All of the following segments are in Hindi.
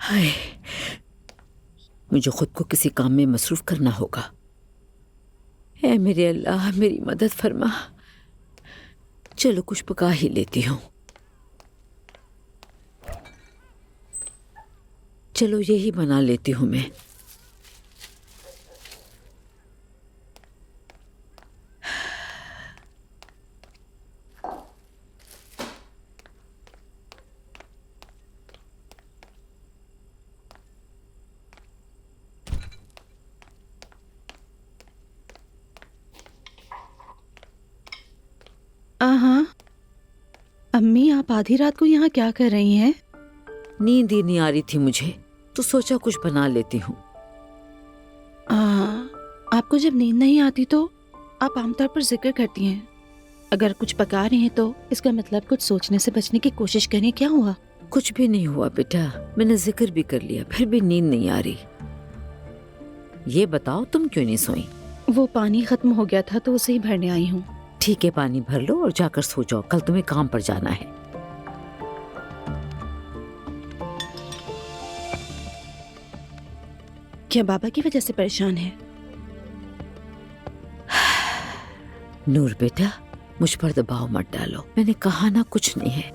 हाय, मुझे खुद को किसी काम में मसरूफ करना होगा। ऐ मेरे अल्लाह, मेरी मदद फरमा। चलो कुछ पका ही लेती हूँ। चलो यही बना लेती हूँ मैं। हाँ। अम्मी, आप आधी रात को यहाँ क्या कर रही हैं? नींद ही नहीं आ रही थी मुझे, तो सोचा कुछ बना लेती हूँ। आपको जब नींद नहीं आती तो आप आमतौर पर जिक्र करती हैं। अगर कुछ पका रही हैं तो इसका मतलब कुछ सोचने से बचने की कोशिश करें। क्या हुआ? कुछ भी नहीं हुआ बेटा, मैंने जिक्र भी कर लिया, फिर भी नींद नहीं आ रही। ये बताओ तुम क्यों नहीं सोई? वो पानी खत्म हो गया था तो उसे ही भरने आई हूँ। ठीक है, पानी भर लो और जाकर सो जाओ, कल तुम्हें काम पर जाना है। क्या बाबा की वजह से परेशान है? नूर बेटा, मुझ पर दबाव मत डालो, मैंने कहा ना कुछ नहीं है।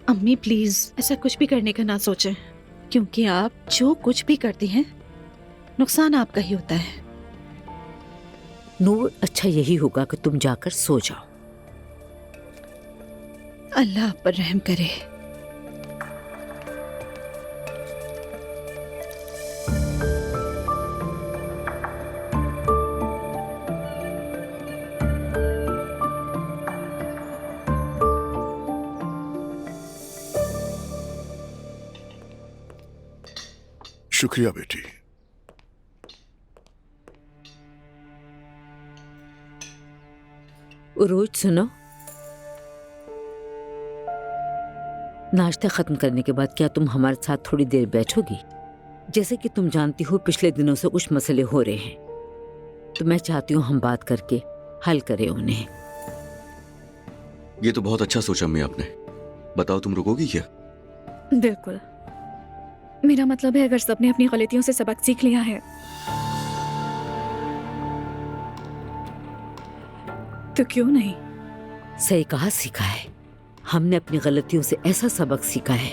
अम्मी प्लीज ऐसा कुछ भी करने का ना सोचें, क्योंकि आप जो कुछ भी करती हैं नुकसान आपका ही होता है। नूर, अच्छा यही होगा कि तुम जाकर सो जाओ। अल्लाह आप पर रहम करे। शुक्रिया बेटी। रोज सुनो, नाश्ता खत्म करने के बाद क्या तुम हमारे साथ थोड़ी देर बैठोगी? जैसे कि तुम जानती हो पिछले दिनों से कुछ मसले हो रहे हैं, तो मैं चाहती हूँ हम बात करके हल करें उन्हें। ये तो बहुत अच्छा सोचा अम्मी आपने। बताओ तुम रुकोगी क्या? बिल्कुल, मेरा मतलब है अगर सबने अपनी गलतियों से सबक सीख लिया है तो क्यों नहीं। सही कहा, सीखा है। हमने अपनी गलतियों से ऐसा सबक सीखा है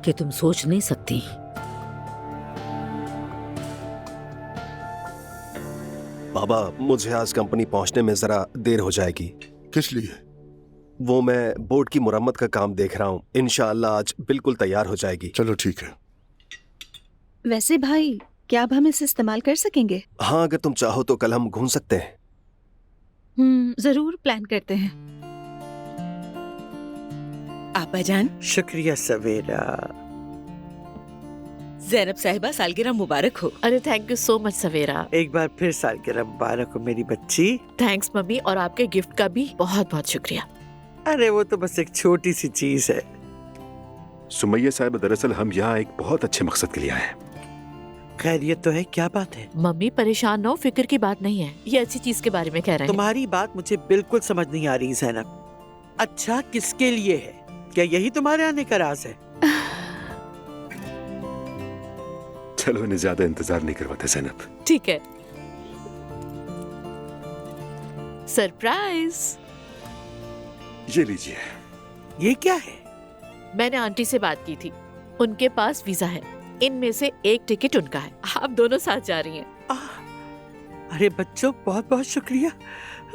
कि तुम सोच नहीं सकती। बाबा, मुझे आज कंपनी पहुंचने में जरा देर हो जाएगी। किस लिए? वो मैं बोर्ड की मुरम्मत का काम देख रहा हूँ। इंशाअल्लाह आज बिल्कुल तैयार हो जाएगी। चलो ठीक है। वैसे भाई, क्या अब हम इसे इस्तेमाल कर सकेंगे? हाँ, अगर तुम चाहो तो कल हम घूम सकते हैं। जरूर प्लान करते हैं। आपा जान। शुक्रिया सवेरा। ज़ैनब साहिबा, सालगिरह मुबारक हो। अरे थैंक यू सो मच सवेरा। एक बार फिर सालगिरह मुबारक हो मेरी बच्ची। थैंक्स मम्मी, और आपके गिफ्ट का भी बहुत बहुत शुक्रिया। अरे वो तो बस एक छोटी सी चीज है। सुमैया साहब, दरअसल हम यहाँ एक बहुत अच्छे मकसद के लिए आए हैं। खैरियत तो है? क्या बात है? मम्मी परेशान न हो, फिक्र की बात नहीं है, ये अच्छी चीज के बारे में कह रहे हैं। तुम्हारी बात मुझे बिल्कुल समझ नहीं आ रही ज़ैनब। अच्छा किसके लिए है? क्या यही तुम्हारे आने का राज है? चलो इन्हें ज्यादा इंतजार नहीं करवाते ज़ैनब। ठीक है, सरप्राइज। ये लीजिए। ये क्या है? मैंने आंटी से बात की थी, उनके पास वीजा है, इनमें से एक टिकट उनका है, आप दोनों साथ जा रही हैं। अरे बच्चों, बहुत बहुत शुक्रिया।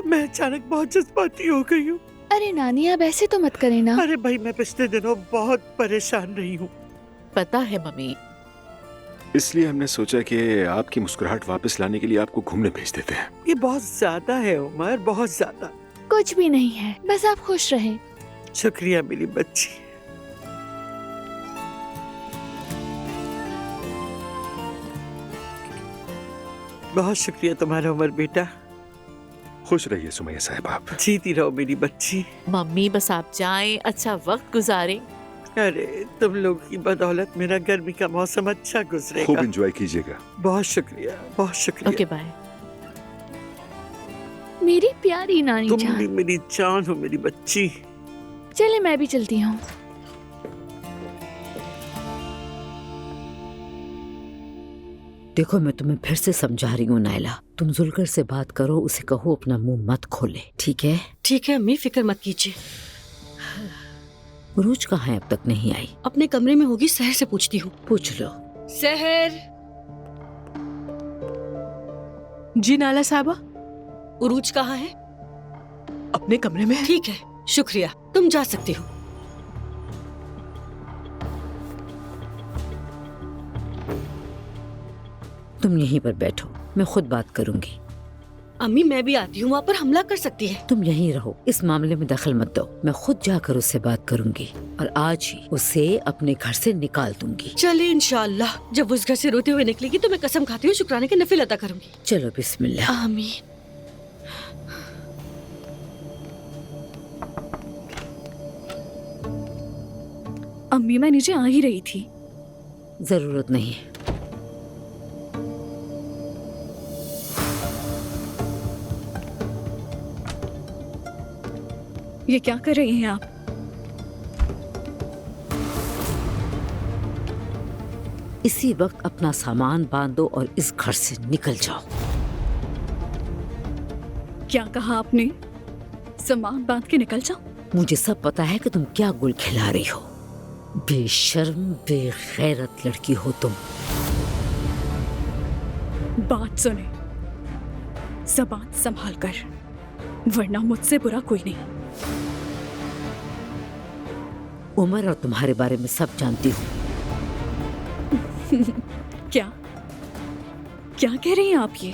मैं अचानक बहुत जज्बाती हो गई हूँ। अरे नानी, अब ऐसे तो मत करें ना। अरे भाई, मैं पिछले दिनों बहुत परेशान रही हूँ। पता है मम्मी, इसलिए हमने सोचा कि आपकी मुस्कुराहट वापस लाने के लिए आपको घूमने भेज देते हैं। ये बहुत ज्यादा है उमर, बहुत ज्यादा। कुछ भी नहीं है, बस आप खुश रहें। शुक्रिया मेरी बच्ची। बहुत शुक्रिया तुम्हारा उमर बेटा। खुश रहिए सुमैया साहब आप। जीती रहो मेरी बच्ची। मम्मी बस आप जाएं, अच्छा वक्त गुजारें। अरे तुम लोग की बदौलत मेरा गर्मी का मौसम अच्छा गुजरेगा। खूब एंजॉय कीजिएगा। बहुत शुक्रिया, बहुत शुक्रिया। Okay bye. मेरी प्यारी नानी तुम जान। भी मेरी जान हो मेरी बच्ची। चले मैं भी चलती हूँ। देखो मैं तुम्हें फिर से समझा रही हूँ नायला, तुम जुलकर से बात करो, उसे कहो अपना मुंह मत खोले, ठीक है? ठीक है अम्मी, फिक्र मत कीजिए। उरूज कहाँ है? अब तक नहीं आई। अपने कमरे में होगी, सहर से पूछती हूँ। पूछ लो। सहर। जी नाला साहबा। उरूज कहाँ है? अपने कमरे में है। ठीक है, शुक्रिया, तुम जा सकती हो। तुम यहीं पर बैठो, मैं खुद बात करूंगी। अम्मी मैं भी आती हूँ, वहाँ पर हमला कर सकती है। तुम यहीं रहो, इस मामले में दखल मत दो, मैं खुद जाकर उससे बात करूंगी और आज ही उसे अपने घर से निकाल दूंगी। चलिए इंशाअल्लाह, जब उस घर से रोते हुए निकलेगी तो मैं कसम खाती हूँ शुक्राने के नफिल अदा करूंगी। चलो बिस्मिल्लाह। आमीन। अम्मी मैं नीचे आ ही रही थी। जरूरत नहीं है। ये क्या कर रही हैं आप? इसी वक्त अपना सामान बांधो और इस घर से निकल जाओ। क्या कहा आपने? सामान बांध के निकल जाओ? मुझे सब पता है कि तुम क्या गुल खिला रही हो। बेशर्म बेगैरत लड़की हो तुम। बात सुने, ज़बान संभाल कर, वरना मुझसे बुरा कोई नहीं। उमर और तुम्हारे बारे में सब जानती हूँ। क्या क्या कह रही हैं आप ये?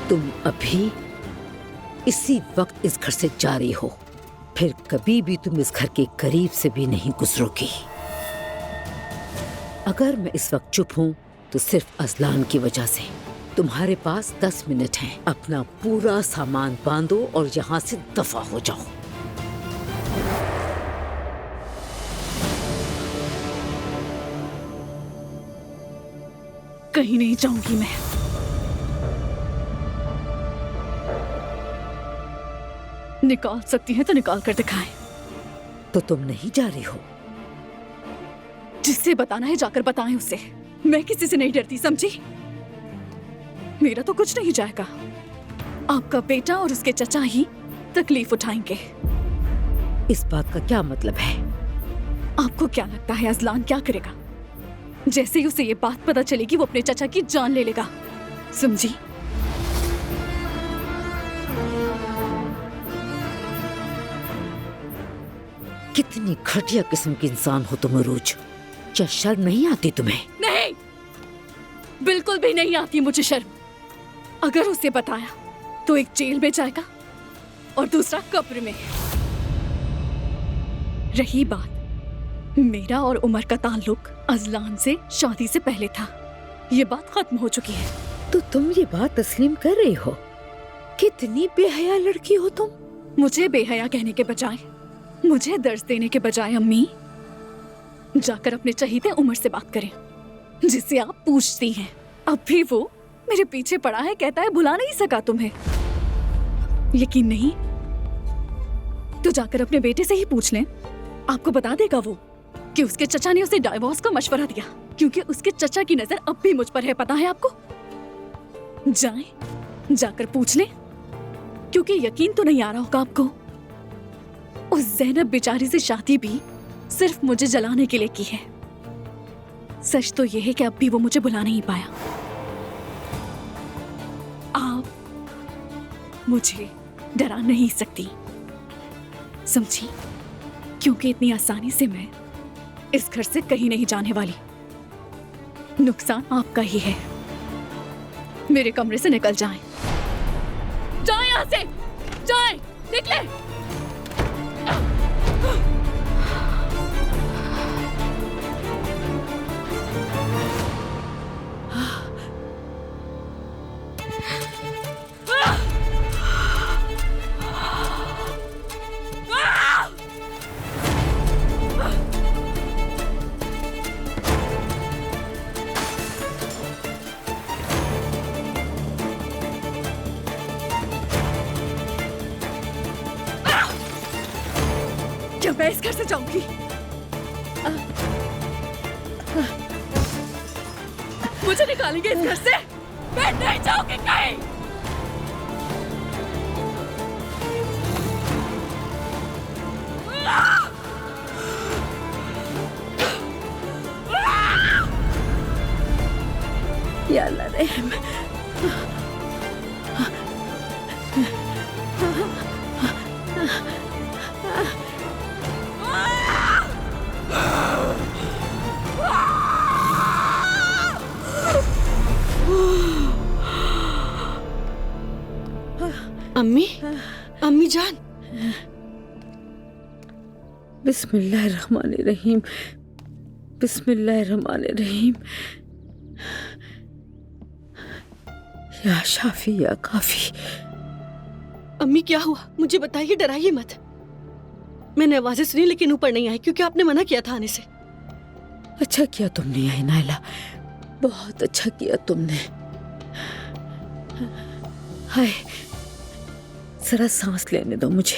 तुम अभी इसी वक्त इस घर से जा रही हो, फिर कभी भी तुम इस घर के करीब से भी नहीं गुजरोगी। अगर मैं इस वक्त चुप हूं तो सिर्फ अजलान की वजह से। तुम्हारे पास 10 मिनट हैं, अपना पूरा सामान बांधो और यहाँ से दफा हो जाओ। कहीं नहीं जाऊंगी मैं। निकाल सकती हैं तो निकाल कर दिखाएं। तो तुम नहीं जा रही हो? जिससे बताना है जाकर बताएं उसे। मैं किसी से नहीं डरती, समझी? मेरा तो कुछ नहीं जाएगा। आपका बेटा और उसके चचा ही तकलीफ उठाएंगे। इस बात का क्या मतलब है? आपको क्या लगता है अजलान क्या करेगा? जैसे ही उसे ये बात पता चलेगी वो अपने चचा की जान ले लेगा, समझी? कितनी घटिया किस्म की इंसान हो तुम उरूज। क्या शर्म नहीं आती तुम्हें? नहीं, बिल्कुल भी नहीं आती मुझे शर्म। अगर उसे बताया तो एक जेल में जाएगा और दूसरा कब्र में। रही बात मेरा और उमर का ताल्लुक अजलान से शादी से पहले था, ये बात खत्म हो चुकी है। तो तुम ये बात तस्लीम कर रही हो? कितनी बेहया लड़की हो तुम। मुझे बेहया कहने के बजाय, मुझे दर्द देने के बजाय अम्मी जाकर अपने चहीते उमर से बात करें, जिससे आप पूछती हैं। अब भी वो मेरे पीछे पड़ा है, कहता है भुला नहीं सका तुम्हें। यकीन नहीं तो जाकर अपने बेटे से ही पूछ लें, आपको बता देगा वो कि उसके चचा ने उसे डाइवोर्स का मशवरा दिया, क्योंकि उसके चचा की नजर अब भी मुझ पर है। पता है आपको? जाएं, जाकर पूछ लें, क्योंकि यकीन तो नहीं आ रहा होगा आपको। उस ज़ैनब बेचारी से शादी भी सिर्फ मुझे जलाने के लिए की है। सच तो यह है कि अब भी वो मुझे बुला नहीं पाया। आप मुझे डरा नहीं सकती, समझी? क्योंकि इतनी आसानी से मैं इस घर से कहीं नहीं जाने वाली। नुकसान आपका ही है। मेरे कमरे से निकल जाएं। जाएं यहाँ से, जाएं, निकले। क्या मैं इस घर से जाऊंगी? मुझे निकालेंगे इस घर से? मैं नहीं जाऊंगी कहीं। या अल्लाह रहम। अम्मी, अम्मी जान। बिस्मिल्लाहिर्रहमानिर्रहीम, बिस्मिल्लाहिर्रहमानिर्रहीम। या शाफी या काफी। अम्मी क्या हुआ? मुझे बताइए, डराइए मत। मैंने आवाजें सुनी लेकिन ऊपर नहीं आई क्योंकि आपने मना किया था आने से। अच्छा किया तुमने आई नायला, बहुत अच्छा किया तुमने। हाय, जरा सांस लेने दो मुझे।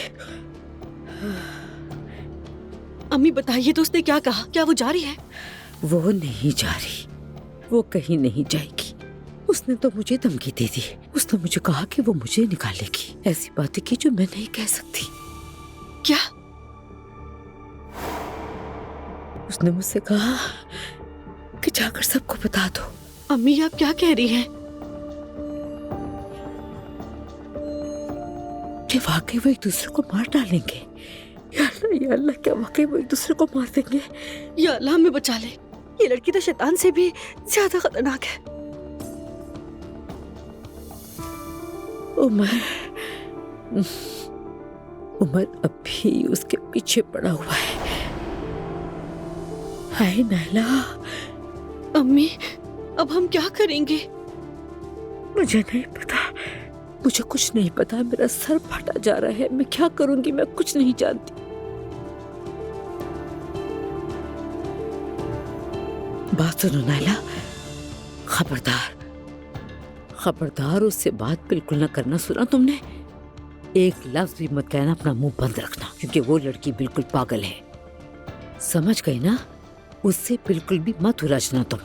अम्मी बताइए तो उसने क्या कहा? क्या वो जा रही है? वो नहीं जा रही, वो कहीं नहीं जाएगी। उसने तो मुझे धमकी दे दी। उसने मुझे कहा कि वो मुझे निकालेगी। ऐसी बातें की जो मैं नहीं कह सकती। क्या? उसने मुझसे कहा कि जाकर सबको बता दो। अम्मी आप क्या कह रही हैं? कि वाकई वो एक दूसरे को मार डालेंगे। या अल्लाह, क्या वाकई वो एक दूसरे को मार देंगे? या अल्लाह हमें बचा ले। ये लड़की तो शैतान से भी ज्यादा खतरनाक है। उमर अब भी उसके पीछे पड़ा हुआ है। हाय नायला। अम्मी अब हम क्या करेंगे? मुझे नहीं पता, मुझे कुछ नहीं पता। मेरा सर फटा जा रहा है। मैं क्या करूंगी? मैं कुछ नहीं जानती। बात सुनो नायला, खबरदार खबरदार, उससे बात बिल्कुल ना करना। सुना तुमने? एक लफ्ज भी मत कहना। अपना मुंह बंद रखना, क्योंकि वो लड़की बिल्कुल पागल है। समझ गई ना? उससे बिल्कुल भी मत उलझना तुम।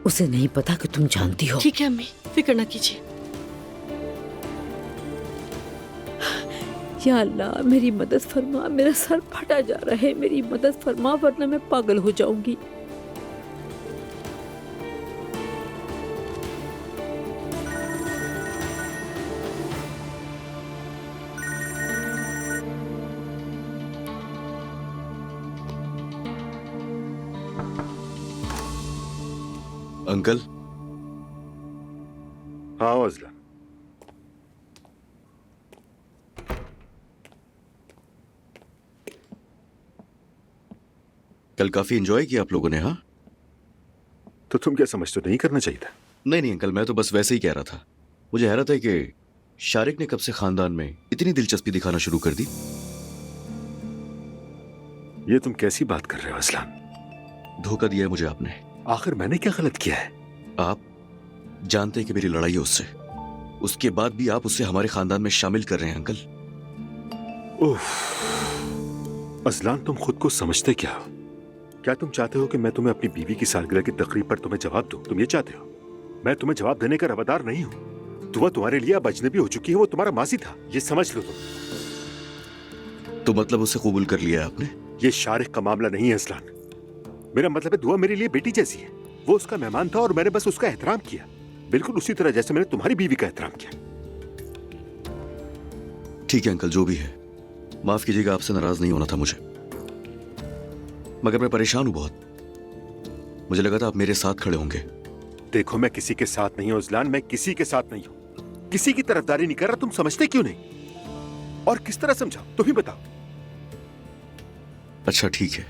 उसे नहीं पता कि तुम जानती हो। ठीक है अम्मी, फिक्र ना कीजिए। या अल्लाह, मेरी मदद फरमा। मेरा सर फटा जा रहा है, मेरी मदद फरमा, वरना मैं पागल हो जाऊंगी। अंकल। हाँ अजलान, कल काफी एंजॉय किया आप लोगों ने। हाँ, तो तुम क्या समझते हो नहीं करना चाहिए था? नहीं अंकल, मैं तो बस वैसे ही कह रहा था। मुझे हैरत है कि शारिक ने कब से खानदान में इतनी दिलचस्पी दिखाना शुरू कर दी। ये तुम कैसी बात कर रहे हो अजलान? धोखा दिया है मुझे आपने। आखिर मैंने क्या गलत किया है? आप जानते हैं कि मेरी लड़ाई है उससे, उसके बाद भी आप उसे हमारे खानदान में शामिल कर रहे हैं अंकल। उफ, अजलान तुम खुद को समझते क्या हो? क्या तुम चाहते हो कि मैं तुम्हें अपनी बीवी की सालगिरह की तकरीब पर तुम्हें जवाब दूं? तुम ये चाहते हो? मैं तुम्हें जवाब देने का रवादार नहीं हूं। तुम्हारे लिए अब अजनबी हो चुकी है, वो तुम्हारा माजी था, ये समझ लो तुम। तो मतलब उसे कबूल कर लिया आपने? ये शारिक का मामला नहीं है अजलान। मेरा मतलब है दुआ मेरे लिए बेटी जैसी है। वो उसका मेहमान था और मैंने बस उसका एहतराम किया, बिल्कुल उसी तरह जैसे मैंने तुम्हारी बीवी का एहतराम किया। ठीक है अंकल, जो भी है, माफ कीजिएगा, आपसे नाराज नहीं होना था मुझे, मगर मैं परेशान हूं बहुत। मुझे लगा था आप मेरे साथ खड़े होंगे। देखो, मैं किसी के साथ नहीं हूं अजलान, मैं किसी के साथ नहीं हूं, किसी की तरफदारी नहीं कर रहा। तुम समझते क्यों नहीं? और किस तरह समझाओ, तुम ही बताओ। अच्छा ठीक है।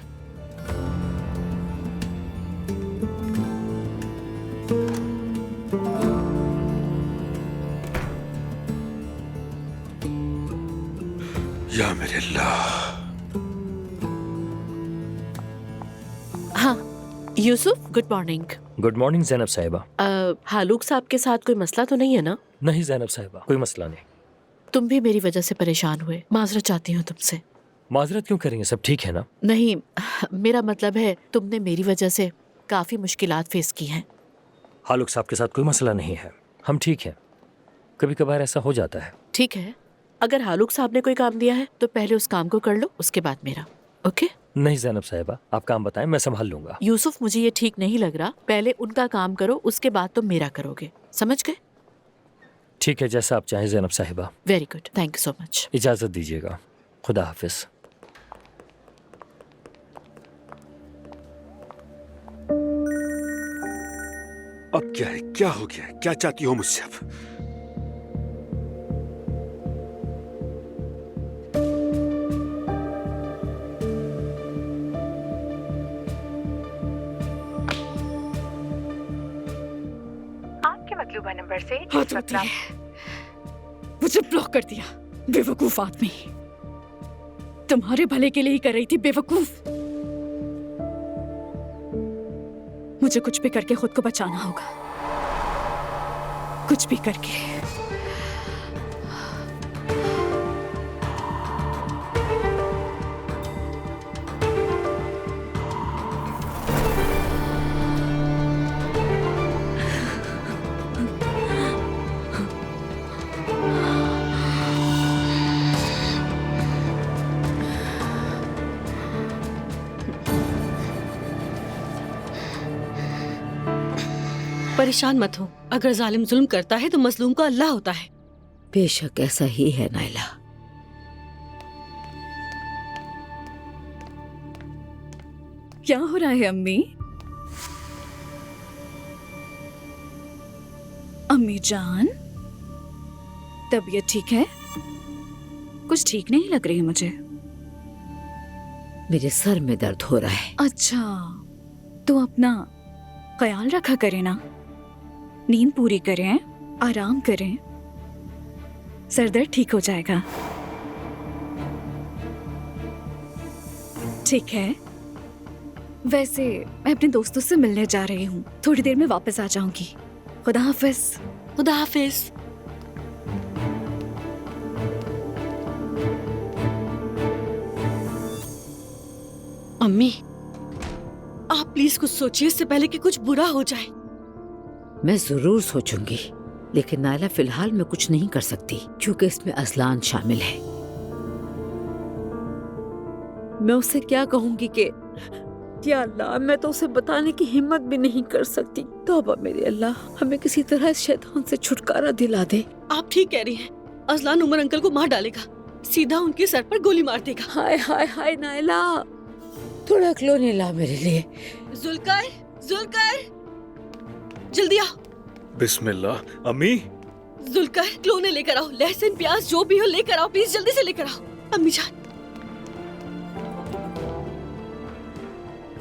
या मेरे अल्लाह। हाँ Yusuf, good morning. Good morning Zainab साहिबा। हालूक साहब के साथ कोई मसला तो नहीं है ना? नहीं जैनब साहिबा, कोई मसला नहीं। तुम भी मेरी वजह से परेशान हुए, माजरत चाहती हूँ तुमसे। माजरत क्यों करेंगे, सब ठीक है ना? नहीं, मेरा मतलब है तुमने मेरी वजह से काफी मुश्किलात फेस की हैं। हालुक साहब के साथ कोई मसला नहीं है, हम ठीक हैं। कभी कभार ऐसा हो जाता है। ठीक है, अगर हालुक साहब ने कोई काम दिया है तो पहले उस काम को कर लो, उसके बाद मेरा। ओके? नहीं ज़ैनब साहिबा, आप काम बताएं, मैं संभाल लूंगा। यूसुफ, मुझे ये ठीक नहीं लग रहा। पहले उनका काम करो, उसके बाद तुम मेरा करोगे, समझ गए? ठीक है, जैसा आप चाहें ज़ैनब साहिबा। Very good, thank you so much. इजाज़त दीजिएगा, खुदा हाफिज। अब क्या है, क्या हो गया है? क्या चाहती हो मुझसे अब? आपके मतलूबा नंबर से हाथ होती है। मुझे ब्लॉक कर दिया, बेवकूफ आदमी। तुम्हारे भले के लिए ही कर रही थी, बेवकूफ। मुझे कुछ भी करके खुद को बचाना होगा, कुछ भी करके। परेशान मत हो, अगर जालिम जुल्म करता है तो मजलूम को अल्लाह होता है। बेशक ऐसा ही है नाइला। क्या हो रहा है अम्मी? अम्मी जान, तबीयत ठीक है? कुछ ठीक नहीं लग रही मुझे। मेरे सर में दर्द हो रहा है। अच्छा, तो अपना ख्याल रखा करें ना, नींद पूरी करें, आराम करें, सर दर्द ठीक हो जाएगा। ठीक है, वैसे मैं अपने दोस्तों से मिलने जा रही हूँ, थोड़ी देर में वापस आ जाऊंगी। खुदा हाफिज। खुदा हाफिज। अम्मी, आप प्लीज कुछ सोचिए इससे पहले कि कुछ बुरा हो जाए। मैं जरूर सोचूंगी, लेकिन नाइला फिलहाल मैं कुछ नहीं कर सकती क्योंकि इसमें अजलान शामिल है। मैं उसे क्या कहूंगी कि या अल्लाह, मैं तो उसे बताने की हिम्मत भी नहीं कर सकती। तौबा मेरे अल्लाह, हमें किसी तरह इस शैतान से छुटकारा दिला दे। आप ठीक कह रही हैं, अजलान उमर अंकल को मार डालेगा, सीधा उनके सर पर गोली मार देगा। हाय हाय हाय नाइला, थोड़ा खिलौने ला मेरे लिए। जुल्कर, जुल्कर, जल्दी आओ। बिस्मिल्लाह। अम्मी, जुल्कर, खिलौने लेकर आओ, लहसुन प्याज जो भी हो लेकर आओ, प्लीज जल्दी से लेकर आओ। अम्मी जान।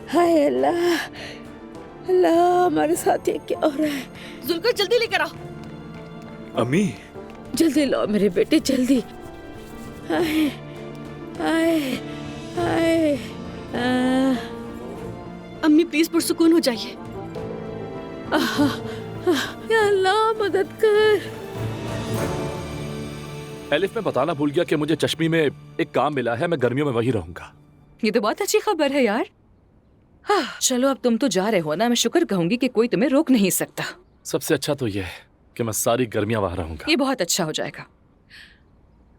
हाय अल्लाह, अल्लाह हमारे साथ ये क्या हो रहा है? जुल्कर जल्दी लेकर आओ। अम्मी, जल्दी लाओ मेरे बेटे, जल्दी। हाय हाय हाय। अम्मी प्लीज पुरसुकून हो जाइए। या अल्लाह मदद कर। एलिफ, मैं बताना भूल गया कि मुझे चश्मी में एक काम मिला है, मैं गर्मियों में वहीं रहूंगा। ये तो बहुत अच्छी खबर है यार। हाँ, चलो अब तुम तो जा रहे हो ना, मैं शुक्र कहूंगी कि कोई तुम्हें रोक नहीं सकता। सबसे अच्छा तो यह है कि मैं सारी गर्मियां वहां रहूंगा। ये बहुत अच्छा हो जाएगा।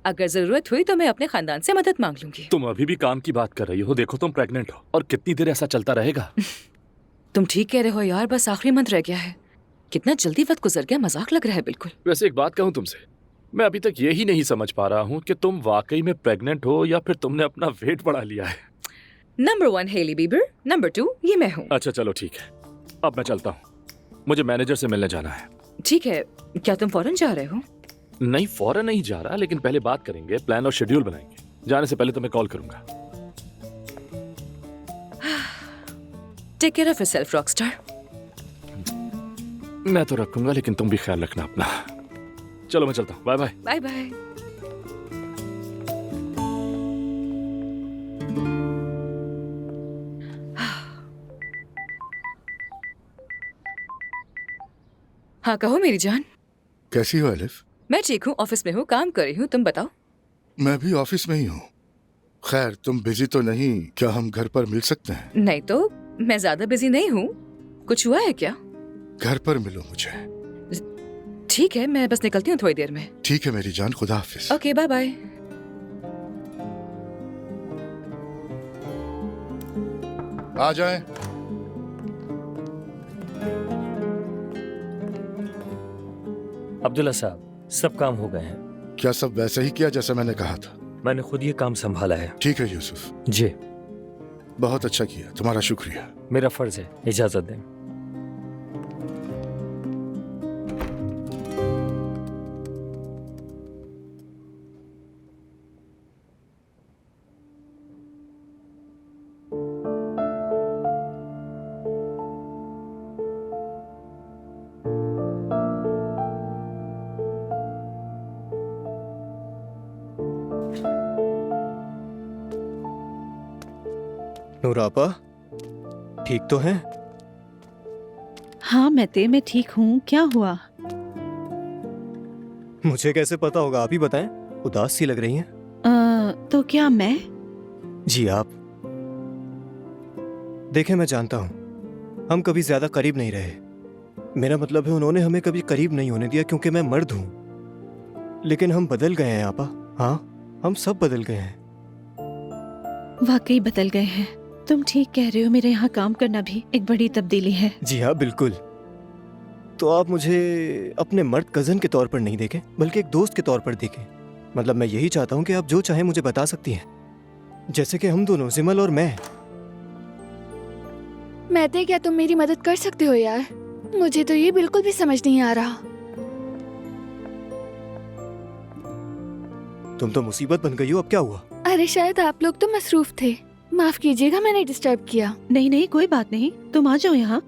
अगर जरूरत हुई तो मैं अपने खानदान से मदद मांग लूंगी। तुम अभी भी काम की बात कर रही हो, देखो तुम प्रेग्नेंट हो, और कितनी देर ऐसा चलता रहेगा? तुम ठीक कह रहे हो यार, बस आखिरी मंथ रह गया है। कितना जल्दी वक्त गुजर गया, मजाक लग रहा है बिल्कुल। वैसे एक बात कहूँ तुमसे, मैं अभी तक ये ही नहीं समझ पा रहा हूँ कि तुम वाकई में प्रेग्नेंट हो या फिर तुमने अपना वेट बढ़ा लिया है। नंबर 1 हेली बीबर, नंबर 2 ये मैं हूँ। अच्छा चलो ठीक है, अब मैं चलता हूँ, मुझे मैनेजर से मिलने जाना है। ठीक है, क्या तुम फौरन जा रहे हो? नहीं, फौरन नहीं जा रहा, लेकिन पहले बात करेंगे, प्लान और शेड्यूल बनाएंगे। जाने से पहले तुम्हें कॉल करूंगा। Take care of yourself rockstar. मैं तो रखूंगा, लेकिन तुम भी ख्याल रखना अपना। चलो मैं चलता हूँ, बाय बाय। Bye bye. हाँ कहो मेरी जान। कैसी हो एलिफ? मैं ठीक हूँ, ऑफिस में हूँ, काम कर रही हूँ, तुम बताओ। मैं भी ऑफिस में ही हूँ। खैर, तुम बिजी तो नहीं? क्या हम घर पर मिल सकते हैं? नहीं तो मैं ज्यादा बिजी नहीं हूँ। कुछ हुआ है क्या? घर पर मिलो मुझे। ठीक है, मैं बस निकलती हूँ थोड़ी देर में। ठीक है मेरी जान, खुदा हाफिज। Okay, bye bye. आ जाएं। अब्दुल्ला साहब, सब काम हो गए हैं। क्या सब वैसे ही किया जैसा मैंने कहा था? मैंने खुद ये काम संभाला है। ठीक है यूसुफ, जी। बहुत अच्छा किया, तुम्हारा शुक्रिया। मेरा फर्ज है, इजाजत दें। नूरापा, ठीक तो हैं? हाँ मैं ठीक हूँ। क्या हुआ? मुझे कैसे पता होगा, आप ही बताएं। उदास सी लग रही हैं। तो क्या मैं? जी आप। देखें, मैं जानता हूं हम कभी ज्यादा करीब नहीं रहे। मेरा मतलब है उन्होंने हमें कभी करीब नहीं होने दिया क्योंकि मैं मर्द हूं। लेकिन हम बदल गए हैं आपा। हाँ, हम सब बदल गए हैं। वाकई बदल गए हैं। तुम ठीक कह रहे हो, मेरे यहाँ काम करना भी एक बड़ी तब्दीली है। जी हाँ, बिल्कुल। तो आप मुझे अपने मर्द कजन के तौर पर नहीं देखें, बल्कि एक दोस्त के तौर पर देखें। मतलब मैं यही चाहता हूँ कि आप जो चाहें मुझे बता सकती हैं, जैसे कि हम दोनों, जिमल और मैं। महते, क्या तुम मेरी मदद कर सकते हो यार? मुझे तो ये बिल्कुल भी समझ नहीं आ रहा। तुम तो मुसीबत बन गई हो, अब क्या हुआ? अरे शायद आप लोग तो मसरूफ थे, माफ कीजिएगा मैंने डिस्टर्ब किया। नहीं कोई बात नहीं, तुम आ जाओ यहाँ।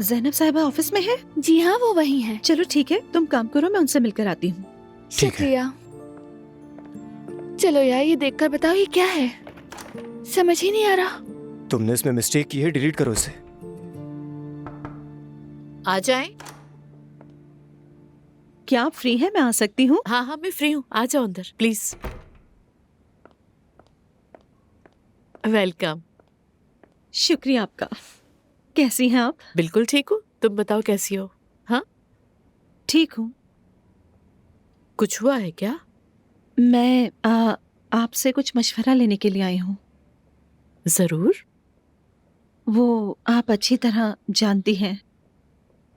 ज़ैनब साहिबा ऑफिस में है? जी हाँ, वो वहीं है। चलो ठीक है, तुम काम करो, मैं उनसे मिलकर आती हूँ। शुक्रिया। चलो यार, ये देखकर बताओ ये क्या है, समझ ही नहीं आ रहा। तुमने इसमें मिस्टेक की है, डिलीट करो इसे। आ जाएं? क्या आप फ्री हैं? मैं आ सकती हूँ? हाँ हाँ, मैं फ्री हूँ, आ जाओ अंदर प्लीज। वेलकम। शुक्रिया आपका। कैसी हैं आप? बिल्कुल ठीक हूँ, तुम बताओ कैसी हो? हाँ ठीक हूँ। कुछ हुआ है क्या? मैं आपसे कुछ मशवरा लेने के लिए आई हूँ। जरूर। वो आप अच्छी तरह जानती हैं।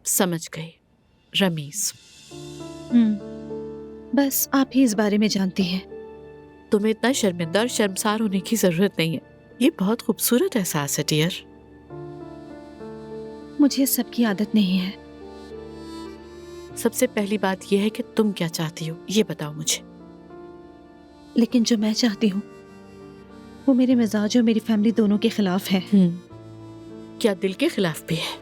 समझ गई, रमीज। बस आप ही इस बारे में जानती हैं। तुम्हें इतना शर्मिंदा और शर्मसार होने की जरूरत नहीं है, ये बहुत खूबसूरत एहसास है डियर। मुझे सबकी आदत नहीं है। सबसे पहली बात यह है कि तुम क्या चाहती हो, ये बताओ मुझे। लेकिन जो मैं चाहती हूँ वो मेरे मिजाज और मेरी फैमिली दोनों के खिलाफ है। क्या दिल के खिलाफ भी है?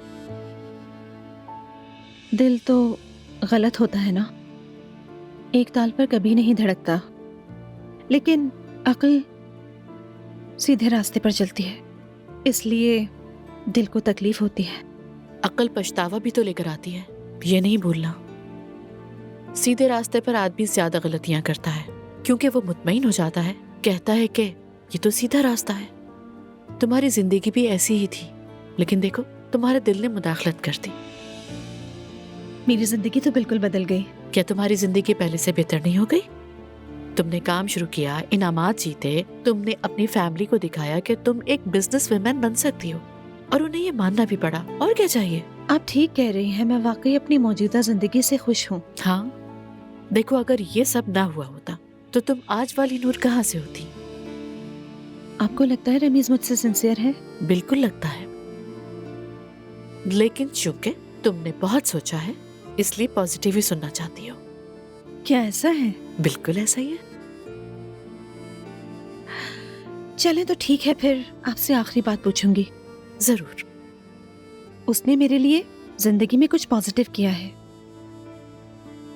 दिल तो गलत होता है ना, एक ताल पर कभी नहीं धड़कता, लेकिन अक्ल सीधे रास्ते पर चलती है, इसलिए दिल को तकलीफ होती है। अक्ल पछतावा भी तो लेकर आती है, ये नहीं भूलना। सीधे रास्ते पर आदमी ज्यादा गलतियां करता है क्योंकि वो मुतमईन हो जाता है, कहता है कि ये तो सीधा रास्ता है। तुम्हारी जिंदगी भी ऐसी ही थी, लेकिन देखो तुम्हारे दिल ने मुदाखलत कर दी। मेरी जिंदगी तो बिल्कुल बदल गई। क्या तुम्हारी जिंदगी पहले से बेहतर नहीं हो गई? तुमने काम शुरू किया, इनामात जीते, तुमने अपनी फैमिली को दिखाया कि तुम एक बिजनेस वुमेन बन सकती हो, और उन्हें ये मानना भी पड़ा। और क्या चाहिए? आप ठीक कह रही हैं, मैं वाकई अपनी मौजूदा जिंदगी से खुश हूँ। हाँ, देखो अगर ये सब ना हुआ होता तो तुम आज वाली नूर कहाँ से होती? आपको लगता है रमीज मुझसे सिंसियर है? बिल्कुल लगता है, लेकिन चूंकि तुमने बहुत सोचा है इसलिए पॉजिटिव ही सुनना चाहती हो। क्या ऐसा है? बिल्कुल ऐसा ही है। चलें तो ठीक है, फिर आपसे आखिरी बात पूछूंगी। जरूर। उसने मेरे लिए जिंदगी में कुछ पॉजिटिव किया है,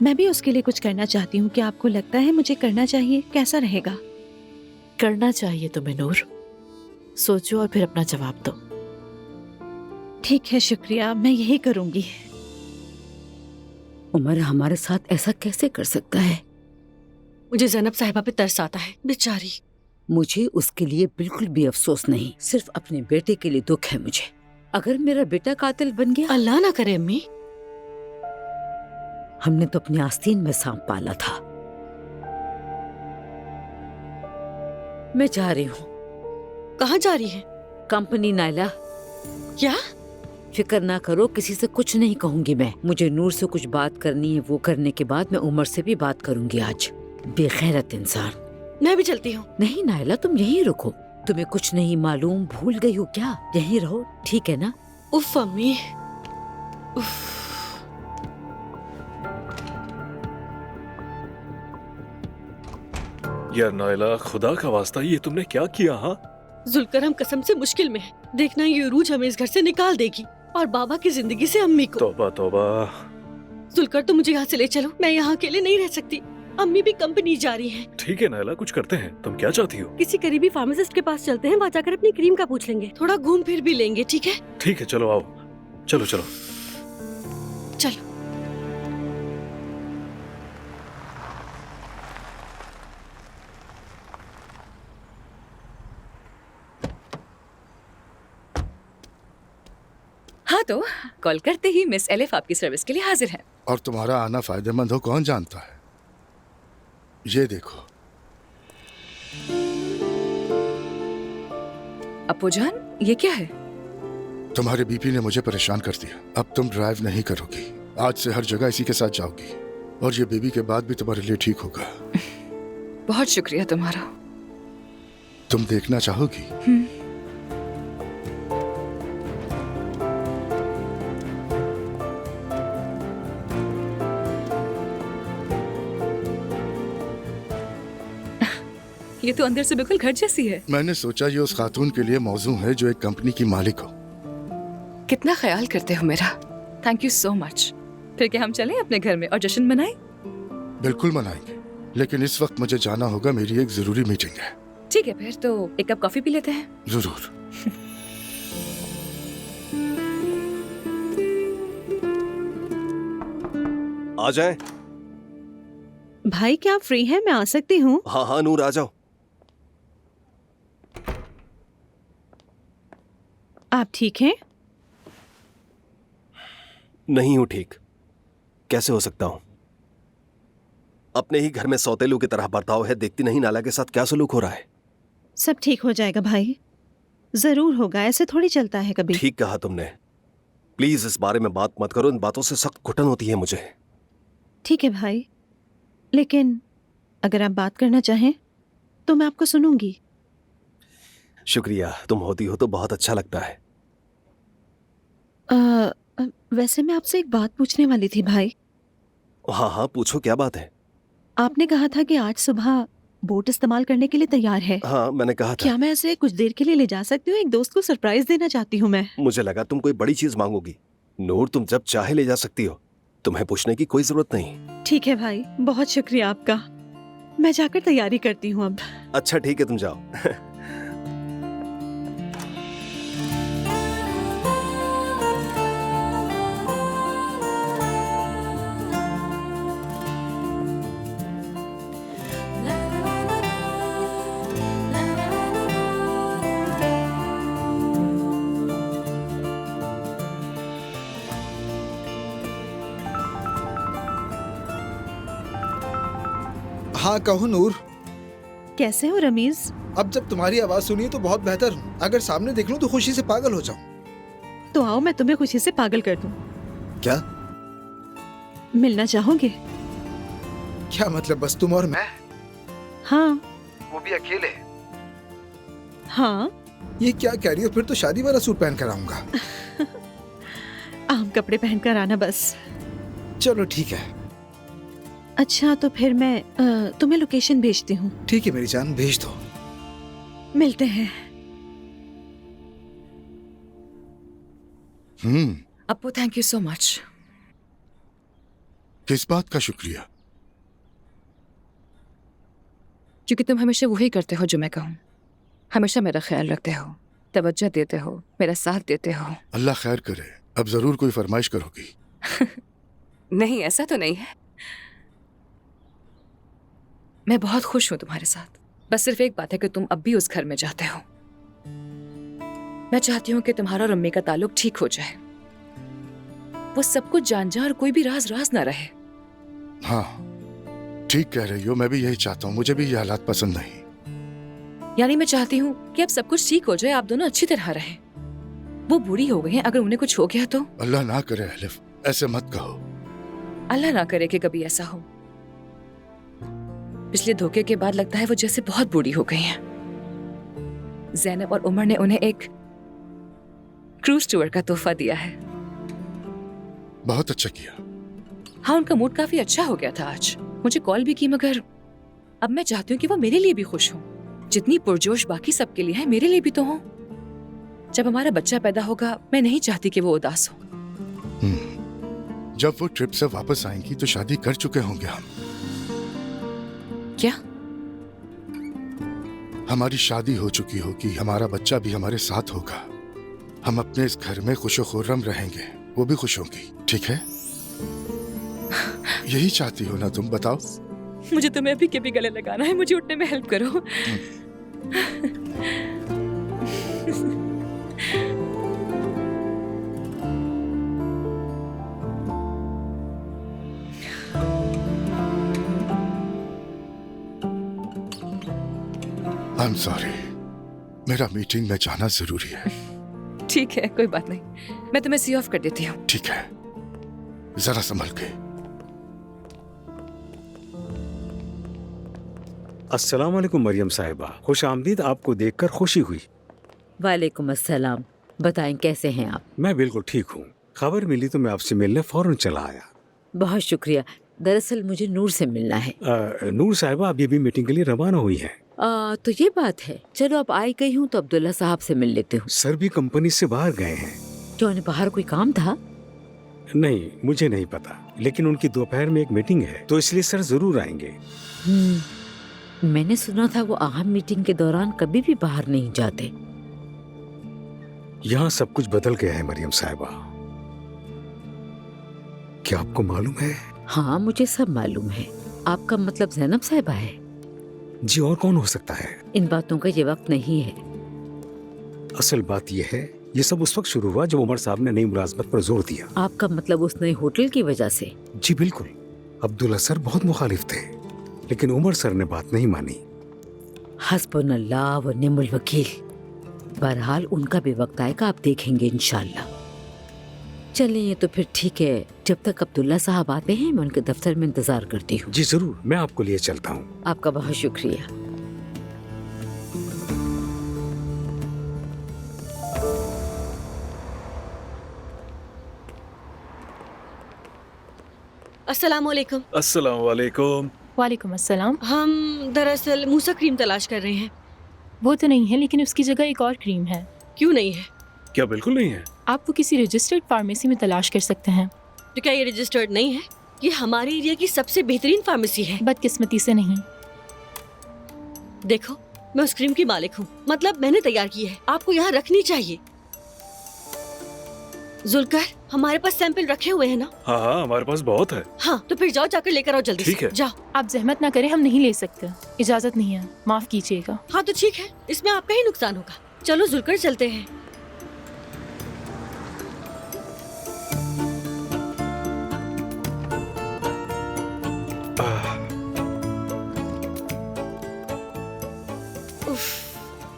मैं भी उसके लिए कुछ करना चाहती हूँ। क्या आपको लगता है मुझे करना चाहिए? कैसा रहेगा? करना चाहिए तुम्हें नूर, सोचो और फिर अपना जवाब दो। ठीक है, शुक्रिया, मैं यही करूंगी। उमर हमारे साथ ऐसा कैसे कर सकता है? मुझे ज़ैनब साहिबा पे तरस आता है, बेचारी। मुझे उसके लिए बिल्कुल भी अफसोस नहीं, सिर्फ अपने बेटे के लिए दुख है मुझे। अगर मेरा बेटा कातिल बन गया, अल्लाह ना करे अम्मी। हमने तो अपने आस्तीन में सांप पाला था। मैं जा रही हूँ। कहाँ जा रही है? कंपनी नायला। क्या? फिक्र ना करो, किसी से कुछ नहीं कहूंगी मैं। मुझे नूर से कुछ बात करनी है, वो करने के बाद मैं उमर से भी बात करूंगी आज। बेगैरत इंसान। मैं भी चलती हूँ। नहीं नायला, तुम यहीं रुको। तुम्हें कुछ नहीं मालूम, भूल गई हो क्या? यहीं रहो, ठीक है ना? उफ अम्मी, उफ। यार नायला, खुदा का वास्ता, ये तुमने क्या किया? हाँ, जुलकर हम कसम से मुश्किल में है। देखना ये उरूज हमें इस घर से निकाल देगी और बाबा की जिंदगी से अम्मी को। तौबा तौबा। जुलकर तुम मुझे यहाँ से ले चलो, मैं यहाँ अकेले नहीं रह सकती। अम्मी भी कंपनी जा रही हैं। ठीक है नायला, कुछ करते हैं। तुम क्या चाहती हो? किसी करीबी फार्मासिस्ट के पास चलते हैं, वहाँ जाकर अपनी क्रीम का पूछ लेंगे, थोड़ा घूम फिर भी लेंगे। ठीक है? ठीक है, चलो आओ। चलो चलो चलो। हाँ तो कॉल करते ही मिस एलिफ आपकी सर्विस के लिए हाजिर है। और तुम्हारा आना फायदेमंद हो कौन जानता है। ये देखो। अप्पू जान, ये क्या है? तुम्हारे बीपी ने मुझे परेशान कर दिया। अब तुम ड्राइव नहीं करोगी, आज से हर जगह इसी के साथ जाओगी, और ये बेबी के बाद भी तुम्हारे लिए ठीक होगा। बहुत शुक्रिया तुम्हारा। तुम देखना चाहोगी? ये तो अंदर से बिल्कुल घर जैसी है। मैंने सोचा ये उस खातून के लिए मौजू है जो एक कंपनी की मालिक हो। कितना ख्याल करते हो मेरा। Thank you so much. फिर क्या हम चलें अपने घर में और जश्न मनाएं? बिल्कुल मनाएंगे, लेकिन इस वक्त मुझे जाना होगा, मेरी एक जरूरी मीटिंग है। ठीक है, फिर तो एक कप कॉफी पी लेते हैं। जरूर। आ जाए। भाई क्या आप फ्री हैं? मैं आ सकती हूँ? हाँ हाँ नूर, आ जाओ। आप ठीक हैं? नहीं हूँ ठीक। कैसे हो सकता हूँ? अपने ही घर में सौतेलू की तरह बर्ताव है। देखती नहीं नाला के साथ क्या सलूक हो रहा है। सब ठीक हो जाएगा भाई, जरूर होगा। ऐसे थोड़ी चलता है कभी। ठीक कहा तुमने। प्लीज इस बारे में बात मत करो, इन बातों से सख्त घुटन होती है मुझे। ठीक है भाई, लेकिन अगर आप बात करना चाहें तो मैं आपको सुनूंगी। शुक्रिया, तुम होती हो तो बहुत अच्छा लगता है। वैसे मैं आपसे एक बात पूछने वाली थी भाई। हाँ हाँ पूछो, क्या बात है? आपने कहा था कि आज सुबह बोट इस्तेमाल करने के लिए तैयार है। हाँ मैंने कहा था। क्या मैं ऐसे कुछ देर के लिए ले जा सकती हूँ? एक दोस्त को सरप्राइज देना चाहती हूँ मैं। मुझे लगा तुम कोई बड़ी चीज मांगोगी। नूर, तुम जब चाहे ले जा सकती हो, तुम्हें पूछने की कोई जरूरत नहीं। ठीक है भाई, बहुत शुक्रिया आपका। मैं जाकर तैयारी करती हूँ अब। अच्छा ठीक है, तुम जाओ। हाँ कहो नूर। कैसे हो रमीज? अब जब तुम्हारी आवाज सुनी तो बहुत बेहतर हूँ। अगर सामने देख लूं तो खुशी से पागल हो जाऊं। तो आओ मैं तुम्हें खुशी से पागल कर दूं। क्या? मिलना चाहोगे? क्या मतलब, बस तुम और मैं? हाँ। वो भी अकेले? हाँ। ये क्या कह रही हो? फिर तो शादी वाला सूट पहन कर आऊंगा। आम कपड़े पहन कर आना बस। चलो ठीक है। अच्छा तो फिर मैं तुम्हें लोकेशन भेजती हूँ। ठीक है मेरी जान, भेज दो। मिलते हैं। Appu thank you so much. किस बात का शुक्रिया? क्योंकि तुम हमेशा वही करते हो जो मैं कहूँ। हमेशा मेरा ख्याल रखते हो, तवज्जो देते हो, मेरा साथ देते हो। अल्लाह खैर करे। अब जरूर कोई फरमाइश करोगी। नहीं, ऐसा तो नहीं है। मैं बहुत खुश हूँ तुम्हारे साथ। बस सिर्फ एक बात है कि तुम अब भी उस घर में जाते हो। मैं चाहती हूँ कि तुम्हारा और अम्मी का ताल्लुक ठीक हो जाए, वो सब कुछ जान जाए और कोई भी राज राज ना रहे। हाँ ठीक कह रही हो, मैं भी यही चाहता हूँ। मुझे भी ये हालात पसंद नहीं। यानी मैं चाहती हूँ कि अब सब कुछ ठीक हो जाए, आप दोनों अच्छी तरह रहें। वो बूढ़ी हो गई हैं, अगर उन्हें कुछ हो गया तो? अल्लाह ना करे अलिफ, ऐसे मत कहो। अल्लाह ना करे कि कभी ऐसा हो। पिछले धोखे के बाद लगता है वो जैसे बहुत बूढ़ी हो गई हैं। ज़ैनब और उमर ने उन्हें एक क्रूज टूर का तोहफा दिया है। बहुत अच्छा किया। हाँ, उनका मूड काफी अच्छा हो गया था आज। मुझे कॉल भी की, मगर अब मैं चाहती हूँ कि वो मेरे लिए भी खुश हो। जितनी पुरजोश बाकी सबके लिए है, मेरे लिए भी तो हो। जब हमारा बच्चा पैदा होगा, मैं नहीं चाहती कि वो उदास हो। जब वो ट्रिप से वापस आएंगी तो शादी कर चुके होंगे हम। क्या? हमारी शादी हो चुकी होगी, हमारा बच्चा भी हमारे साथ होगा। हम अपने इस घर में खुशो खुर्रम रहेंगे, वो भी खुश होंगी। ठीक है? यही चाहती हो ना तुम? बताओ। मुझे तुम्हें अभी के भी गले लगाना है, मुझे उठने में हेल्प करो। आई एम सॉरी, मेरा मीटिंग में जाना जरूरी है। ठीक है, कोई बात नहीं, मैं तुम्हें सी ऑफ कर देती हूँ। ठीक है, जरा संभल के। अस्सलाम वालेकुम मरियम साहिबा, खुश आमदीद। आपको देखकर खुशी हुई। वालेकुम अस्सलाम। बताएं कैसे हैं आप? मैं बिल्कुल ठीक हूँ। खबर मिली तो मैं आपसे मिलने फौरन चला आया। बहुत शुक्रिया। दरअसल मुझे नूर से मिलना है। नूर साहिबा अभी भी मीटिंग के लिए रवाना हुई है। तो ये बात है। चलो अब आई गई हूँ तो अब्दुल्ला साहब से मिल लेते हूँ। सर भी कंपनी से बाहर गए हैं। क्या उन्हें बाहर कोई काम था? नहीं, मुझे नहीं पता, लेकिन उनकी दोपहर में एक मीटिंग है, तो इसलिए सर जरूर आएंगे। मैंने सुना था वो अहम मीटिंग के दौरान कभी भी बाहर नहीं जाते। यहाँ सब कुछ बदल गया है मरियम साहिबा। क्या आपको मालूम है? हाँ, मुझे सब मालूम है। आपका मतलब ज़ैनब साहिबा है? जी, और कौन हो सकता है? इन बातों का ये वक्त नहीं है। असल बात यह है, ये सब उस वक्त शुरू हुआ जब उमर साहब ने नई मुलाजमत पर जोर दिया। आपका मतलब उस नए होटल की वजह से? जी बिल्कुल। अब्दुल्ला सर बहुत मुखालिफ थे, लेकिन उमर सर ने बात नहीं मानी। हस्बुनल्लाह व निअमल वकील। बहरहाल उनका भी वक्त आएगा, आप देखेंगे इंशाल्लाह। चलें, ये तो फिर ठीक है। जब तक अब्दुल्ला साहब आते हैं मैं उनके दफ्तर में इंतजार करती हूँ। जी जरूर, मैं आपको लिए चलता हूँ। आपका बहुत शुक्रिया। अस्सलाम वालेकुम। अस्सलाम वालेकुम। वालेकुम अस्सलाम। हम दरअसल मूसा क्रीम तलाश कर रहे हैं। वो तो नहीं है, लेकिन उसकी जगह एक और क्रीम है। क्यों नहीं है? क्या बिल्कुल नहीं है? आप वो किसी रजिस्टर्ड फार्मेसी में तलाश कर सकते हैं। तो क्या ये रजिस्टर्ड नहीं है? ये हमारे एरिया की सबसे बेहतरीन फार्मेसी है। बदकिस्मती से नहीं। देखो, मैं उस क्रीम की मालिक हूँ, मतलब मैंने तैयार की है। आपको यहाँ रखनी चाहिए। जुल्कर, हमारे पास सैंपल रखे हुए हैं ना? हाँ हाँ, हमारे पास बहुत है। हाँ, तो फिर जाओ, जाकर लेकर आओ जल्दी। ठीक है। जाओ। आप जहमत ना करें, हम नहीं ले सकते, इजाजत नहीं है, माफ कीजिएगा। हाँ तो ठीक है, इसमें आपका ही नुकसान होगा। चलो जुल्कर, चलते हैं।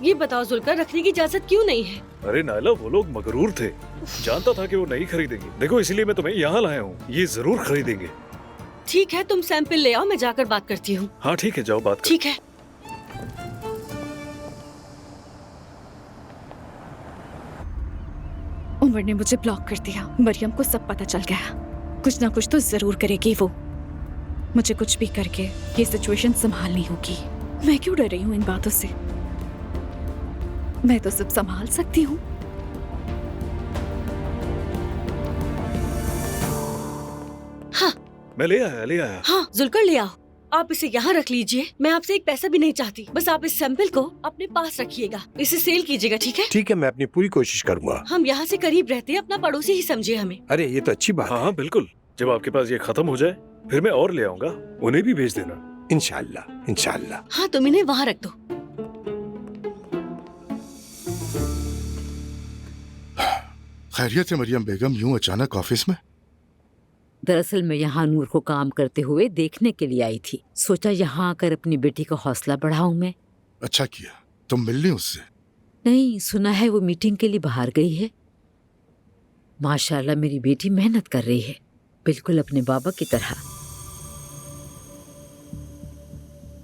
ये बताओ जुल्कर, रखने की इजाजत क्यों नहीं है? अरे नायला, वो लोग मगरूर थे। जानता था कि वो नहीं खरीदेंगे। देखो, इसीलिए मैं तुम्हें यहाँ लाया हूँ। ये जरूर खरीदेंगे। ठीक है, तुम सैंपल ले आओ, मैं जाकर बात करती हूँ। हाँ ठीक है, जाओ बात करो। ठीक है। उमर ने मुझे ब्लॉक कर दिया। मरियम को सब पता चल गया। कुछ ना कुछ तो जरूर करेगी वो। मुझे कुछ भी करके ये सिचुएशन संभालनी होगी। मैं क्यों डर रही हूँ इन बातों से? मैं तो सब संभाल सकती हूँ। हाँ, मैं ले आया। हाँ जुल्कर, ले आओ। आप इसे यहाँ रख लीजिए। मैं आपसे एक पैसा भी नहीं चाहती। बस आप इस सैंपल को अपने पास रखिएगा, इसे सेल कीजिएगा। ठीक है? ठीक है, मैं अपनी पूरी कोशिश करूँगा। हम यहाँ से करीब रहते हैं, अपना पड़ोसी ही समझिए हमें। अरे ये तो अच्छी बात हाँ हाँ बिल्कुल। जब आपके पास ये खत्म हो जाए फिर मैं और ले आऊंगा। उन्हें भी भेज देना। इंशाल्लाह इंशाल्लाह। हाँ, तुम इन्हें वहां रख दो। खैरियत है मरियम बेगम, यूं अचानक ऑफिस में? दरअसल मैं यहाँ नूर को काम करते हुए देखने के लिए आई थी। सोचा यहाँ आकर अपनी बेटी का हौसला बढ़ाऊं मैं। अच्छा किया। तुम मिल ली उससे? नहीं, सुना है वो मीटिंग के लिए बाहर गई है। माशाल्लाह मेरी बेटी मेहनत कर रही है, बिल्कुल अपने बाबा की तरह।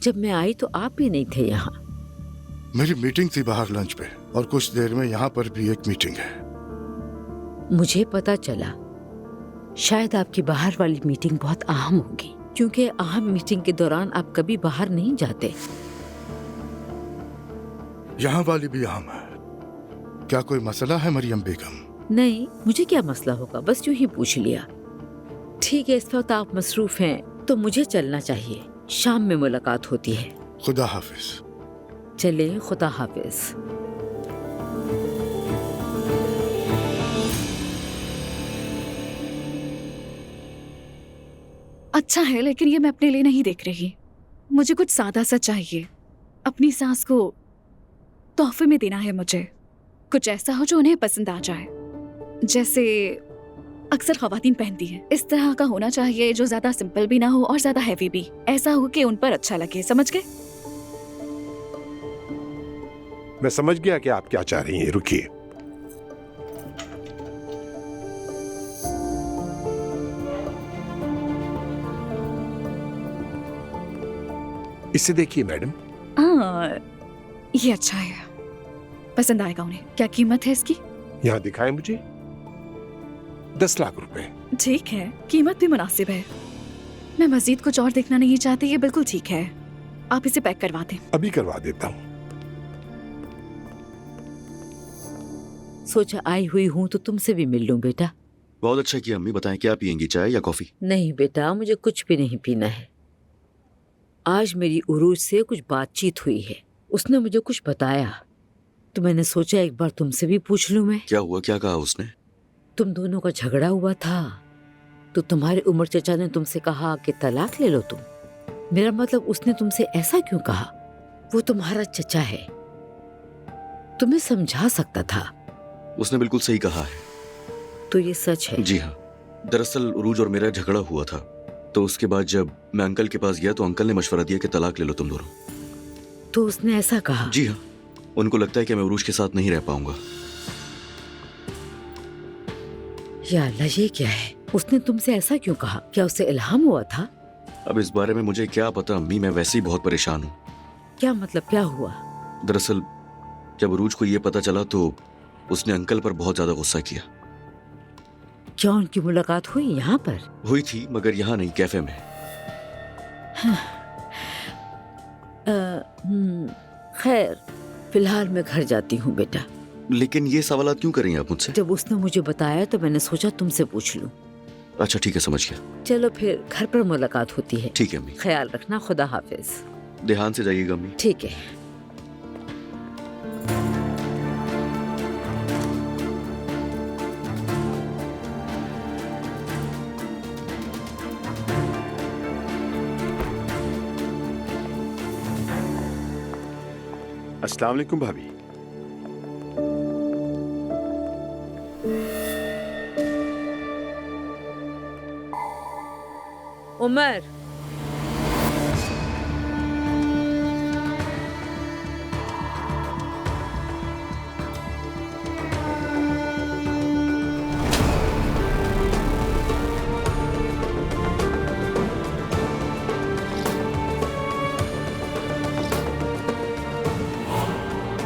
जब मैं आई तो आप भी नहीं थे यहाँ। मेरी मीटिंग थी बाहर लंच पे, और कुछ देर में यहाँ पर भी एक मीटिंग है। मुझे पता चला शायद आपकी बाहर वाली मीटिंग बहुत अहम होगी, क्योंकि अहम मीटिंग के दौरान आप कभी बाहर नहीं जाते। यहाँ वाली भी अहम है। क्या कोई मसला है मरियम बेगम? नहीं, मुझे क्या मसला होगा, बस यूं ही पूछ लिया। ठीक है, इस वक्त आप मसरूफ हैं तो मुझे चलना चाहिए। शाम में मुलाकात होती है। खुदा हाफिज। चले, खुदा हाफिज। अच्छा है, लेकिन ये मैं अपने लिए नहीं देख रही। मुझे कुछ सादा सा चाहिए। अपनी सास को तोहफे में देना है मुझे। कुछ ऐसा हो जो उन्हें पसंद आ जाए, जैसे अक्सर ख्वातीन पहनती हैं। इस तरह का होना चाहिए जो ज्यादा सिंपल भी ना हो और ज्यादा हैवी भी। ऐसा हो कि उन पर अच्छा लगे, समझ गए? मैं समझ गया कि आप क्या चाह रही हैं, रुकिए। इसे देखिए मैडम। हाँ, ये अच्छा है, पसंद आएगा उन्हें। क्या कीमत है इसकी? यहाँ दिखाएं मुझे। 10 लाख रुपए। ठीक है, कीमत भी मुनासिब है। मैं मजीद कुछ और देखना नहीं चाहती, ये बिल्कुल ठीक है। आप इसे पैक करवा दें। अभी करवा देता हूँ। सोचा आई हुई हूँ तो तुमसे भी मिल लूं बेटा। बहुत अच्छा किया अम्मी। बताएं क्या पियेंगी, चाय या कॉफी? नहीं बेटा, मुझे कुछ भी नहीं पीना है। आज मेरी उरूज से कुछ बातचीत हुई है, उसने मुझे कुछ बताया, तो मैंने सोचा एक बार तुमसे भी पूछ लूं मैं। क्या हुआ, क्या कहा उसने? तुम दोनों का झगड़ा हुआ था तो तुम्हारे उमर चचा ने तुमसे कहा कि तलाक ले लो तुम। मेरा मतलब उसने तुमसे ऐसा क्यों कहा? वो तुम्हारा चचा है, तुम्हें समझा सकता था। उसने बिल्कुल सही कहा है। तो ये सच है? जी हाँ। दरअसल उरूज और मेरा झगड़ा हुआ था, तो उसके बाद जब मैं अंकल के पास गया तो अंकल ने मशवरा दिया कि तलाक ले लो तुम दोनों। तो उसने ऐसा कहा? जी हाँ। उनको लगता है कि मैं उरूज के साथ नहीं रह पाऊंगा। या अल्लाह, ये क्या है? उसने तुमसे ऐसा क्यों कहा? क्या उससे इल्हाम हुआ था? अब इस बारे में मुझे क्या पता अम्मी, मैं वैसे ही बहुत परेशान हूँ। क्या मतलब, क्या हुआ? दरअसल जब उरूज को ये पता चला तो उसने अंकल पर बहुत ज्यादा गुस्सा किया। क्या उनकी मुलाकात हुई यहाँ पर? हुई थी, मगर यहाँ नहीं, कैफे में। खैर, फिलहाल मैं घर जाती हूँ बेटा। लेकिन ये सवाल क्यों कर रही हैं आप मुझसे? जब उसने मुझे बताया तो मैंने सोचा तुमसे पूछ लूं। अच्छा ठीक है, समझ गया। चलो फिर घर पर मुलाकात होती है। ठीक है अम्मी। ख्याल रखना, खुदा हाफिज। ध्यान से जाइएगा अम्मी। ठीक है। अस्सलाम वालेकुम भाभी। उमर,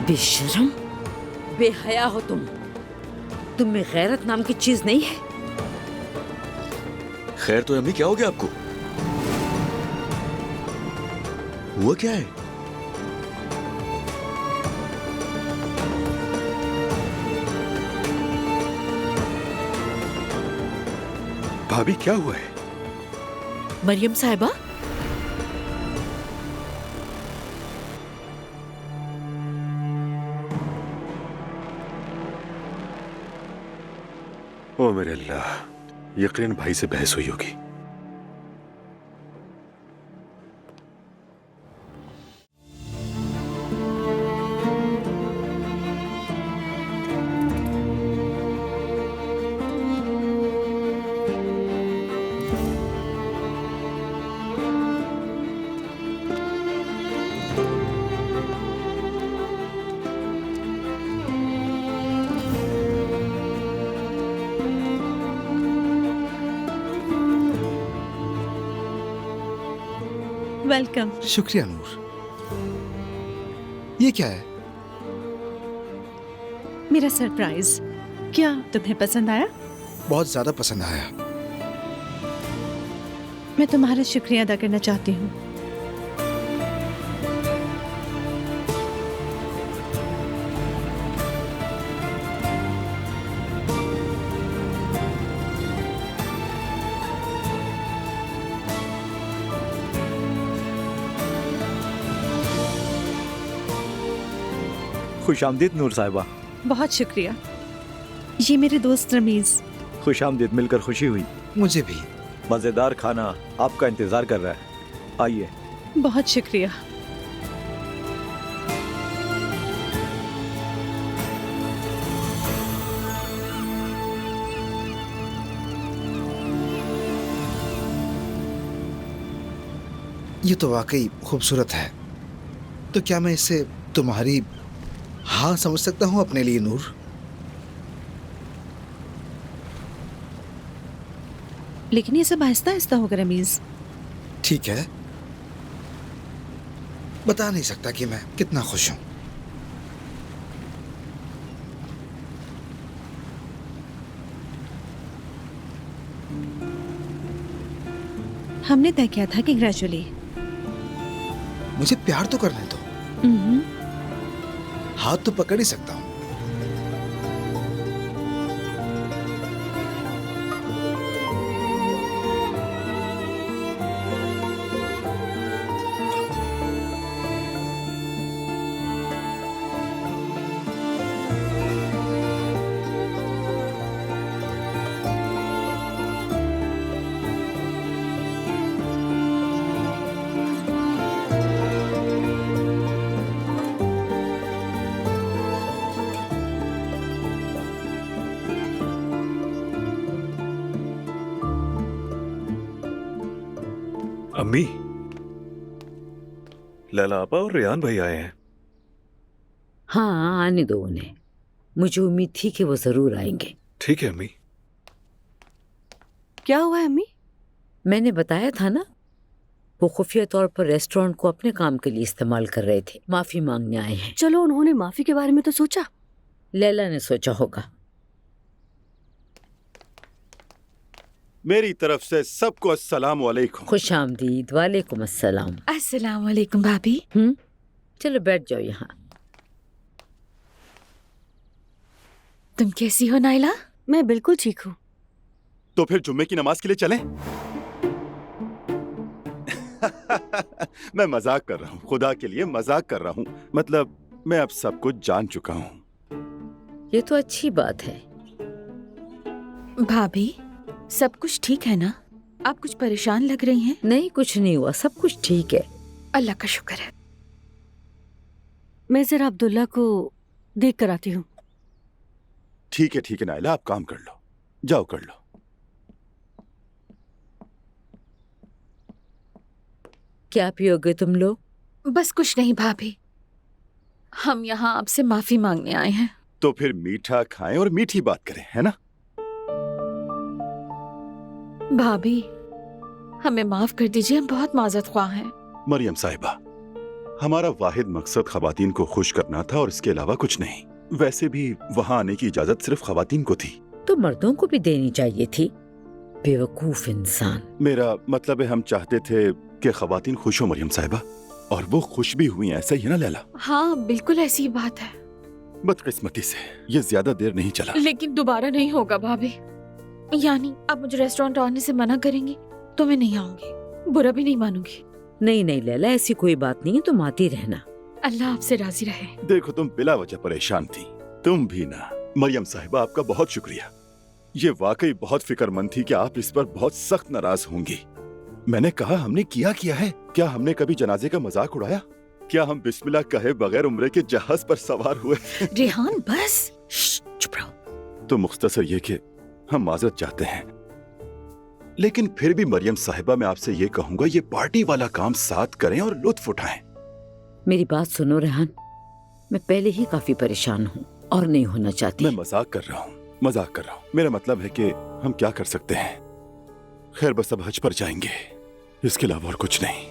बेशरम, बेहया हो तुम में गैरत नाम की चीज नहीं है? खैर तो अम्मी, क्या हो गया आपको? हुआ क्या है? भाभी क्या हुआ है? मरियम साहिबा, ओ मेरे अल्लाह, यकीन भाई से बहस हुई होगी। वेलकम। शुक्रिया नूर। ये क्या है? मेरा सरप्राइज। क्या तुम्हें पसंद आया? बहुत ज्यादा पसंद आया। मैं तुम्हारा शुक्रिया अदा करना चाहती हूँ। खुश आमदीद नूर साहिबा। बहुत शुक्रिया। ये मेरे दोस्त रमीज। खुश आमदीद, मिलकर खुशी हुई। मुझे भी। मजेदार खाना आपका इंतजार कर रहा है, आइए। बहुत शुक्रिया। ये तो वाकई खूबसूरत है। तो क्या मैं इसे तुम्हारी हाँ समझ सकता हूँ अपने लिए नूर? लेकिन ये सब आहिस्ता आहिस्ता होगा रमीज। ठीक है, बता नहीं सकता कि मैं कितना खुश हूं। हमने तय किया था कि ग्रेजुअली। मुझे प्यार तो करने दो। हाथ तो पकड़ ही सकता हूं। अम्मी, लैला आपा और रेहान भाई आए हैं। हाँ, आने दो उन्हें। मुझे उम्मीद थी कि वो जरूर आएंगे। ठीक है अम्मी। क्या हुआ है अम्मी? मैंने बताया था ना, वो खुफिया तौर पर रेस्टोरेंट को अपने काम के लिए इस्तेमाल कर रहे थे। माफी मांगने आए हैं। चलो, उन्होंने माफी के बारे में तो सोचा। लैला ने सोचा होगा। मेरी तरफ से सबको अस्सलाम वालेकुम। खुश आमदीद। वालेकुम अस्सलाम। अस्सलाम वालेकुम भाभी। चलो बैठ जाओ यहाँ। तुम कैसी हो नाइला? मैं बिल्कुल ठीक हूँ। तो फिर जुम्मे की नमाज के लिए चलें? मैं मजाक कर रहा हूँ, खुदा के लिए मजाक कर रहा हूँ। मतलब मैं अब सब कुछ जान चुका हूँ। ये तो अच्छी बात है। भाभी, सब कुछ ठीक है ना? आप कुछ परेशान लग रही हैं। नहीं, कुछ नहीं हुआ, सब कुछ ठीक है। अल्लाह का शुक्र है। मैं जरा अब्दुल्ला को देख कर आती हूँ। ठीक है नाइला, आप काम कर लो, जाओ कर लो। क्या पियोगे तुम लोग? बस कुछ नहीं भाभी, हम यहाँ आपसे माफी मांगने आए हैं। तो फिर मीठा खाएं और मीठी बात करें, है ना? भाभी, हमें माफ कर दीजिए, हम बहुत माजरत ख्वाह हैं। मरियम साहिबा, हमारा वाहिद मकसद खवातीन को खुश करना था और इसके अलावा कुछ नहीं। वैसे भी वहाँ आने की इजाजत सिर्फ खवातीन को थी। तो मर्दों को भी देनी चाहिए थी। बेवकूफ इंसान। मेरा मतलब है, हम चाहते थे कि खवातीन खुश हो मरियम साहिबा, और वो खुश भी हुई। ऐसा ही है ना लैला? हाँ, बिल्कुल ऐसी ही बात है। बदकिस्मती से ये ज्यादा देर नहीं चला। लेकिन दोबारा नहीं होगा भाभी। यानी आप मुझे रेस्टोरेंट आने से मना करेंगी तो मैं नहीं आऊंगी, बुरा भी नहीं मानूंगी। नहीं लैला, ऐसी कोई बात नहीं है, तुम आती रहना। अल्लाह आपसे राजी रहे। देखो, तुम बिला वजह परेशान थी, तुम भी ना। मरियम साहिबा, आपका बहुत शुक्रिया। ये वाकई बहुत फिक्रमंद थी कि आप इस पर बहुत सख्त नाराज होंगी। मैंने कहा, हमने किया है। क्या हमने कभी जनाजे का मजाक उड़ाया? क्या हम बिस्मिल्लाह कहे बगैर उम्रे के जहाज पर सवार हुए? रेहान, बस चुप रहो। तो मुख्तसर ये कि हम माजरत चाहते हैं, लेकिन फिर भी मरियम साहिबा, मैं आपसे ये कहूंगा, ये पार्टी वाला काम साथ करें और लुत्फ उठाएं। मेरी बात सुनो रेहान, मैं पहले ही काफी परेशान हूँ और नहीं होना चाहती। मैं मजाक कर रहा हूँ। मेरा मतलब है कि हम क्या कर सकते हैं। खैर, बस अब हज पर जाएंगे, इसके अलावा और कुछ नहीं।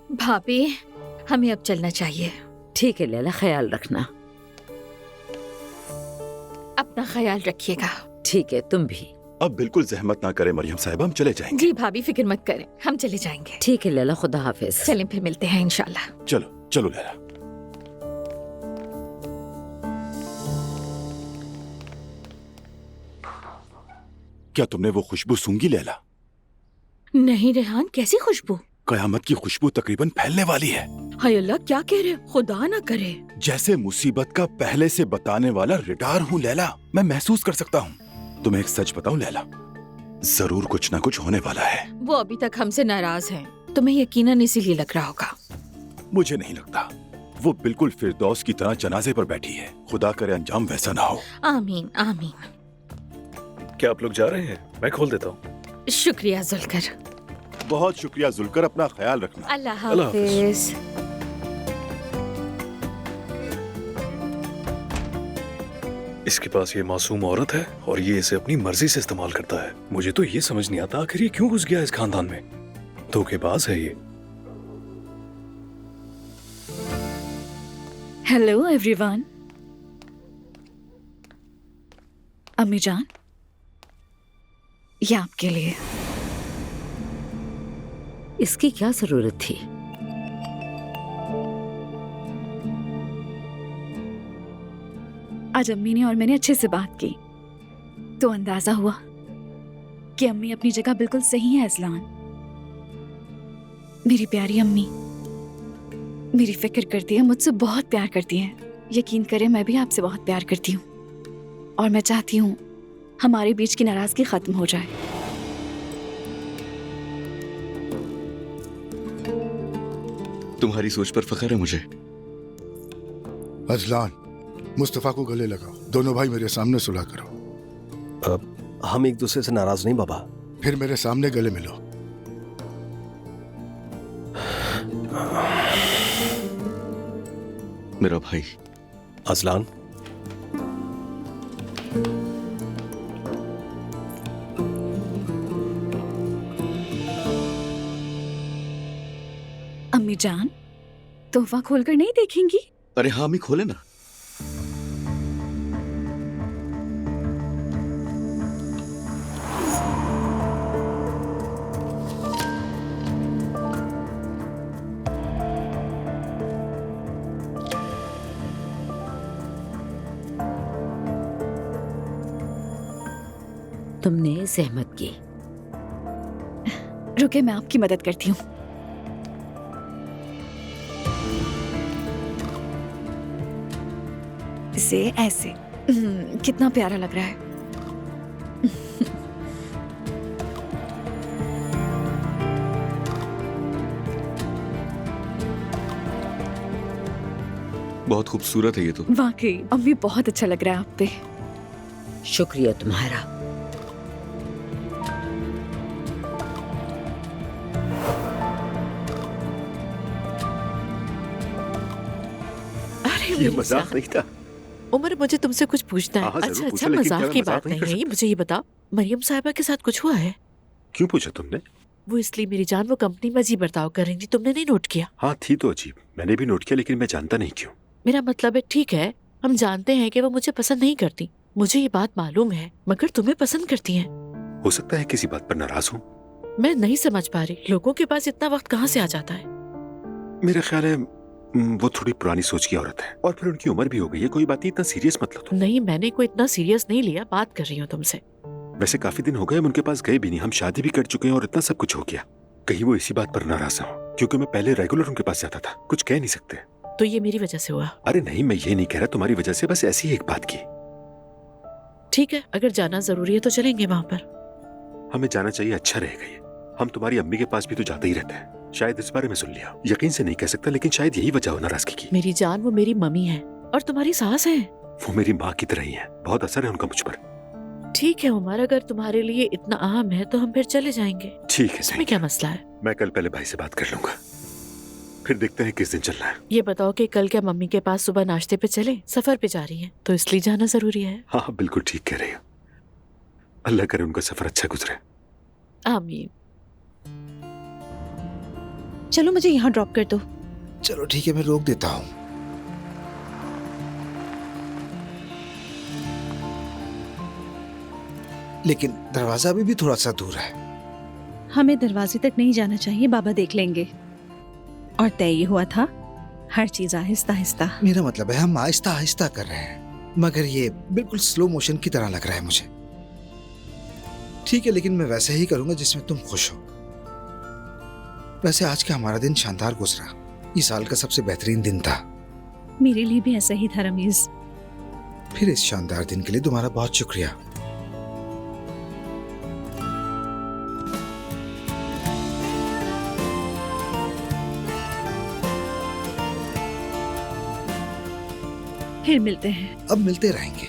भाभी, हमें अब चलना चाहिए। ठीक है लैला, ख्याल रखना। अपना ख्याल रखिएगा। ठीक है, तुम भी। अब बिल्कुल जहमत ना करें मरियम साहिबा, हम चले जाएंगे। जी भाभी, फिक्र मत करें, हम चले जाएंगे। ठीक है लैला, खुदा हाफिज। चलें, फिर मिलते हैं इंशाल्लाह। चलो चलो लैला। क्या तुमने वो खुशबू सूंघी लैला? नहीं रेहान, कैसी खुशबू? कयामत की खुशबू तकरीबन फैलने वाली है। हाय अल्लाह, क्या कह रहे हो? खुदा ना करे। जैसे मुसीबत का पहले से बताने वाला रिटार हूँ लैला, मैं महसूस कर सकता हूँ। तुम्हें एक सच बताऊं लैला, जरूर कुछ ना कुछ होने वाला है। वो अभी तक हमसे नाराज हैं। तुम्हें यकीनन इसीलिए लग रहा होगा। मुझे नहीं लगता। वो बिल्कुल फिरदौस की तरह जनाजे पर बैठी है। खुदा करे अंजाम वैसा ना हो। आमीन आमीन। क्या आप लोग जा रहे हैं? मैं खोल देता हूँ। शुक्रिया जुल्कर। बहुत शुक्रिया जुल्कर, अपना ख्याल रखना। अल्लाह अल्लाह हाफिज। इसके पास ये मासूम औरत है और ये इसे अपनी मर्जी से इस्तेमाल करता है। मुझे तो ये समझ नहीं आता आखिर ये क्यों घुस गया इस खानदान में। धोखेबाज है ये। Hello everyone. अम्मी जान, ये आपके लिए। इसकी क्या जरूरत थी? आज अम्मी ने और मैंने अच्छे से बात की तो अंदाजा हुआ कि अम्मी अपनी जगह बिल्कुल सही है। अज़लान, मेरी प्यारी अम्मी मेरी फिक्र करती है, मुझसे बहुत प्यार करती हैं। यकीन करें, मैं भी आपसे बहुत प्यार करती हूँ और मैं चाहती हूँ हमारे बीच की नाराजगी खत्म हो जाए। तुम्हारी सोच पर फख्र है मुझे। अजलान, मुस्तफा को गले लगाओ। दोनों भाई मेरे सामने सुलह करो। हम एक दूसरे से नाराज नहीं बाबा। फिर मेरे सामने गले मिलो। मेरा भाई अजलान, अम्मी जान, तोहफा खोलकर नहीं देखेंगी? अरे हाँ अम्मी, खोले ना। तुमने जहमत की। रुके, मैं आपकी मदद करती हूँ। इसे ऐसे, कितना प्यारा लग रहा है। बहुत खूबसूरत है ये तो। वाकई अम्मी, बहुत अच्छा लग रहा है आप पे। शुक्रिया तुम्हारा। ये मजाक नहीं था। उमर, मुझे तुमसे कुछ पूछना है। हाँ, जरूर अच्छा पूछो, अच्छा, लेकिन मजाक क्या की मैं बात नहीं नहीं कर है ये। मुझे ये बताओ, मरियम साहिबा के साथ कुछ हुआ है? क्यों पूछा तुमने? वो इसलिए मेरी जान, वो कंपनी में अजीब बर्ताव कर रही थी, तुमने नहीं नोट किया? हाँ थी तो अजीब, मैंने भी नोट किया, लेकिन मैं जानता नहीं क्यों। मेरा मतलब है, ठीक है हम जानते हैं कि वो मुझे पसंद नहीं करती, मुझे ये बात मालूम है, मगर तुम्हें पसंद करती हैं। हो सकता है किसी बात पर नाराज हूँ। मैं नहीं समझ पा रही, लोगों के पास इतना वक्त कहाँ से आ जाता है? मेरा ख्याल है वो थोड़ी पुरानी सोच की औरत है और फिर उनकी उम्र भी हो गई है। कोई बात नहीं, इतना सीरियस मत लो तुम। नहीं, मैंने कोई इतना सीरियस नहीं लिया, बात कर रही हूँ तुमसे। वैसे काफी दिन हो गए हम उनके पास गए भी नहीं। हम शादी भी कर चुके हैं और इतना सब कुछ हो गया। कहीं वो इसी बात पर नाराज हो, क्योंकि मैं पहले रेगुलर उनके पास जाता था। कुछ कह नहीं सकते। तो ये मेरी वजह से हुआ? अरे नहीं, मैं ये नहीं कह रहा तुम्हारी वजह से, बस ऐसी ही एक बात की। ठीक है, अगर जाना जरूरी है तो चलेंगे वहाँ पर। हमें जाना चाहिए, अच्छा रहेगा ये। हम तुम्हारी अम्मी के पास भी तो जाते ही रहते हैं। शायद इस बारे में सुन लिया, यकीन से नहीं कह सकता, लेकिन शायद यही वजह हो नाराजगी की। मेरी जान, वो मेरी मम्मी है और तुम्हारी सास है। वो मेरी माँ की तरह ही है, बहुत असर है उनका मुझ पर। ठीक है उमर, अगर तुम्हारे लिए इतना अहम है तो हम फिर चले जाएंगे। ठीक है, इसमें क्या मसला है? मैं कल पहले भाई से बात कर लूंगा, फिर देखते हैं किस दिन चलना है। ये बताओ कि कल क्या मम्मी के पास सुबह नाश्ते पे चले? सफर पे जा रही हैं तो इसलिए जाना जरूरी है। हाँ बिल्कुल ठीक कह रही हो। अल्लाह करे उनका सफर अच्छा गुजरे। आमीन। चलो मुझे यहाँ ड्रॉप कर दो। चलो ठीक है, मैं रोक देता हूँ। लेकिन दरवाजा अभी भी थोड़ा सा दूर है। हमें दरवाजे तक नहीं जाना चाहिए, बाबा देख लेंगे। और तय ये हुआ था, हर चीज आहिस्ता आहिस्ता। मेरा मतलब है हम आहिस्ता आहिस्ता कर रहे हैं, मगर ये बिल्कुल स्लो मोशन की तरह लग रहा है मुझे। ठीक है, लेकिन मैं वैसे ही करूंगा जिसमें तुम खुश हो। वैसे आज का हमारा दिन शानदार गुजरा। इस साल का सबसे बेहतरीन दिन था। मेरे लिए भी ऐसा ही था रमीज। फिर इस शानदार दिन के लिए तुम्हारा बहुत शुक्रिया। फिर मिलते हैं। अब मिलते रहेंगे।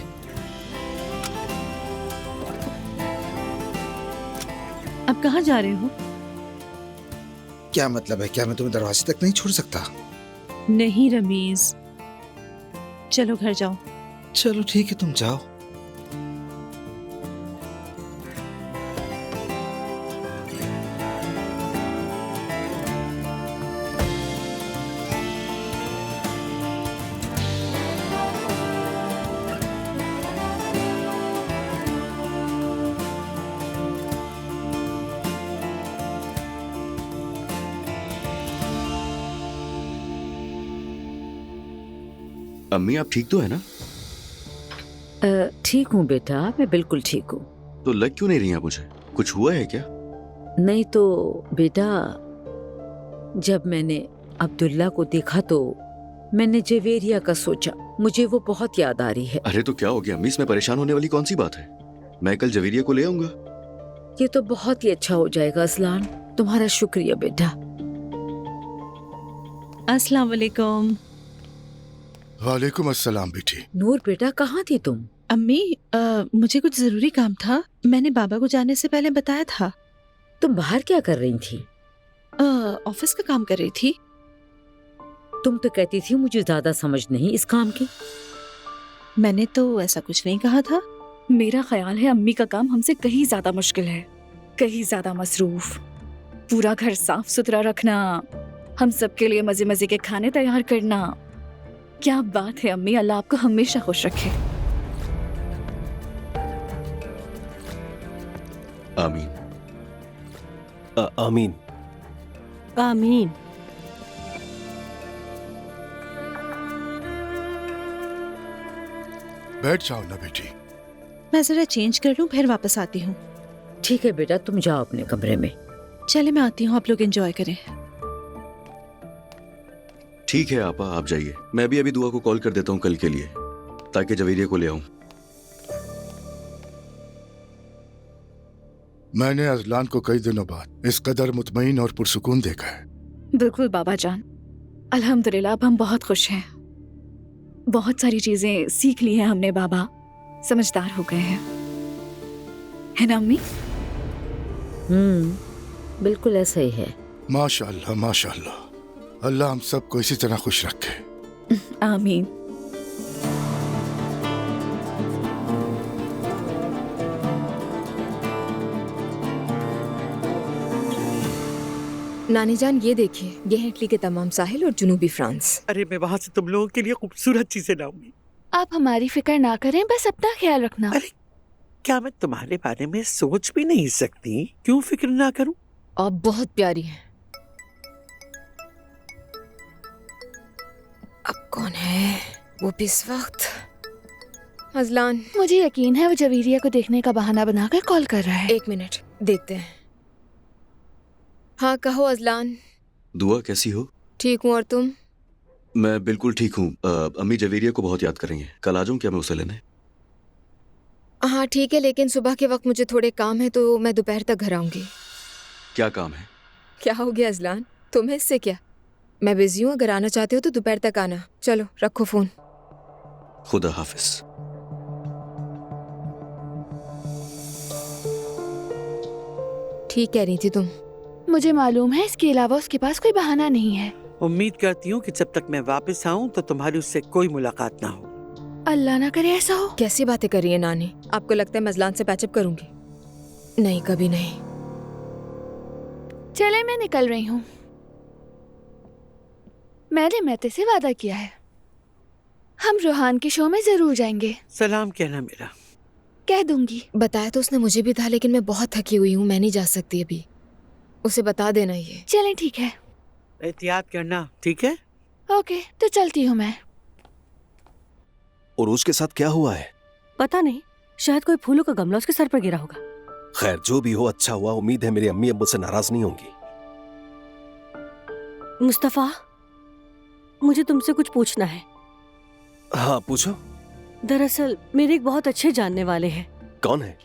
अब कहाँ जा रहे हो? क्या मतलब है? क्या मैं तुम्हें दरवाजे तक नहीं छोड़ सकता? नहीं रमीज, चलो घर जाओ। चलो ठीक है, तुम जाओ। अम्मी आप ठीक तो है ना? ठीक हूँ बेटा, मैं बिल्कुल ठीक हूँ। तो लग क्यों नहीं रही हैं मुझे? कुछ हुआ है क्या? नहीं तो बेटा, जब मैंने अब्दुल्ला को देखा तो मैंने जवेरिया का सोचा। मुझे वो बहुत याद आ रही है। अरे तो क्या हो गया अम्मी, इसमें परेशान होने वाली कौन सी बात है? मैं कल जवेरिया को ले आऊंगा। ये तो बहुत ही अच्छा हो जाएगा असलान, तुम्हारा शुक्रिया बेटा। अस्सलाम वालेकुम। वालेकुम अस्सलाम बेटी। नूर बेटा, कहाँ थी तुम? अम्मी, मुझे कुछ जरूरी काम था, मैंने बाबा को जाने से पहले बताया था। तुम बाहर क्या कर रही थी? ऑफिस का काम कर रही थी। तुम तो कहती थी मुझे ज्यादा समझ नहीं इस काम की। मैंने तो ऐसा कुछ नहीं कहा था। मेरा ख्याल है अम्मी का काम हमसे कहीं ज्यादा मुश्किल है, कहीं ज्यादा मसरूफ। पूरा घर साफ सुथरा रखना, हम सबके लिए मजे मजे के खाने तैयार करना। क्या बात है अम्मी, अल्लाह आपको हमेशा खुश रखे। आमीन। आमीन। आमीन। बैठ जाओ ना बेटी। मैं जरा चेंज कर लूं, फिर वापस आती हूँ। ठीक है बेटा, तुम जाओ अपने कमरे में। चले मैं आती हूँ, आप लोग एंजॉय करें। ठीक है आपा, आप जाइए। मैं भी अभी दुआ को कॉल कर देता हूँ कल के लिए, ताकि जवेरिया को ले आऊं। मैंने अजलान को कई दिनों बाद इस कदर मुतमईन और पुरसुकून देखा है। बिल्कुल बाबा जान, अल्हम्दुलिल्लाह अब हम बहुत खुश हैं। बहुत सारी चीजें सीख ली हैं हमने बाबा, समझदार हो गए हैं, है ना अम्मी? बिल्कुल ऐसा ही है। माशाअल्लाह माशाअल्लाह। अल्लाह हम सबको इसी तरह खुश रखे। आमीन। नानी जान, ये देखिए, ये है इटली के तमाम साहिल और जुनूबी फ्रांस। अरे मैं वहाँ से तुम लोगों के लिए खूबसूरत चीजें लाऊंगी। आप हमारी फिक्र ना करें, बस अपना ख्याल रखना। अरे क्या मैं तुम्हारे बारे में सोच भी नहीं सकती? क्यों फिक्र ना करूं? आप बहुत प्यारी हैं। अब कौन है वो भी इस वक्त? अजलान। मुझे यकीन है वो जवेरिया को देखने का बहाना बनाकर कॉल कर रहा है। 1 मिनट, देखते हैं। हाँ कहो अजलान। दुआ कैसी हो? ठीक हूँ, और तुम? मैं बिल्कुल ठीक हूँ। अम्मी जवेरिया को बहुत याद कर रही हैं। कल आ जाऊँ क्या मैं उसे लेने? हाँ ठीक है, लेकिन सुबह के वक्त मुझे थोड़े काम है, तो मैं दोपहर तक घर आऊंगी। क्या काम है? क्या हो गया अजलान, तुम्हें इससे क्या? मैं बिजी हूँ, अगर आना चाहते हो तो दोपहर तक आना। चलो रखो फोन। खुदा हाफिज। ठीक कह रही थी तुम। मुझे मालूम है इसके अलावा उसके पास कोई बहाना नहीं है। उम्मीद करती हूँ कि जब तक मैं वापस आऊँ तो तुम्हारी उससे कोई मुलाकात ना हो। अल्लाह ना करे ऐसा हो। कैसी बातें कर रही है नानी? आपको लगता है मैं अजलान से पैचअप करूंगी? नहीं, कभी नहीं। चले मैं निकल रही हूँ। मैंने मैते से वादा किया है, हम रोहान के शो में जरूर जाएंगे। सलाम कहना मेरा। कह दूंगी। बताया तो उसने मुझे भी था, लेकिन मैं बहुत थकी हुई हूँ, मैं नहीं जा सकती अभी। उसे बता देना ये। चलें ठीक है। एहतियात करना, ठीक है? ओके, तो चलती हूँ मैं। और उसके साथ क्या हुआ है? पता नहीं, शायद कोई फूलों का गमला उसके सर पर गिरा होगा। खैर जो भी हो, अच्छा हुआ। उम्मीद है मेरी अम्मी अब मुझसे नाराज नहीं होंगी। मुस्तफा, मुझे तुमसे कुछ पूछना है। हाँ पूछो। दरअसल मेरे एक बहुत अच्छे जानने वाले हैं। कौन है?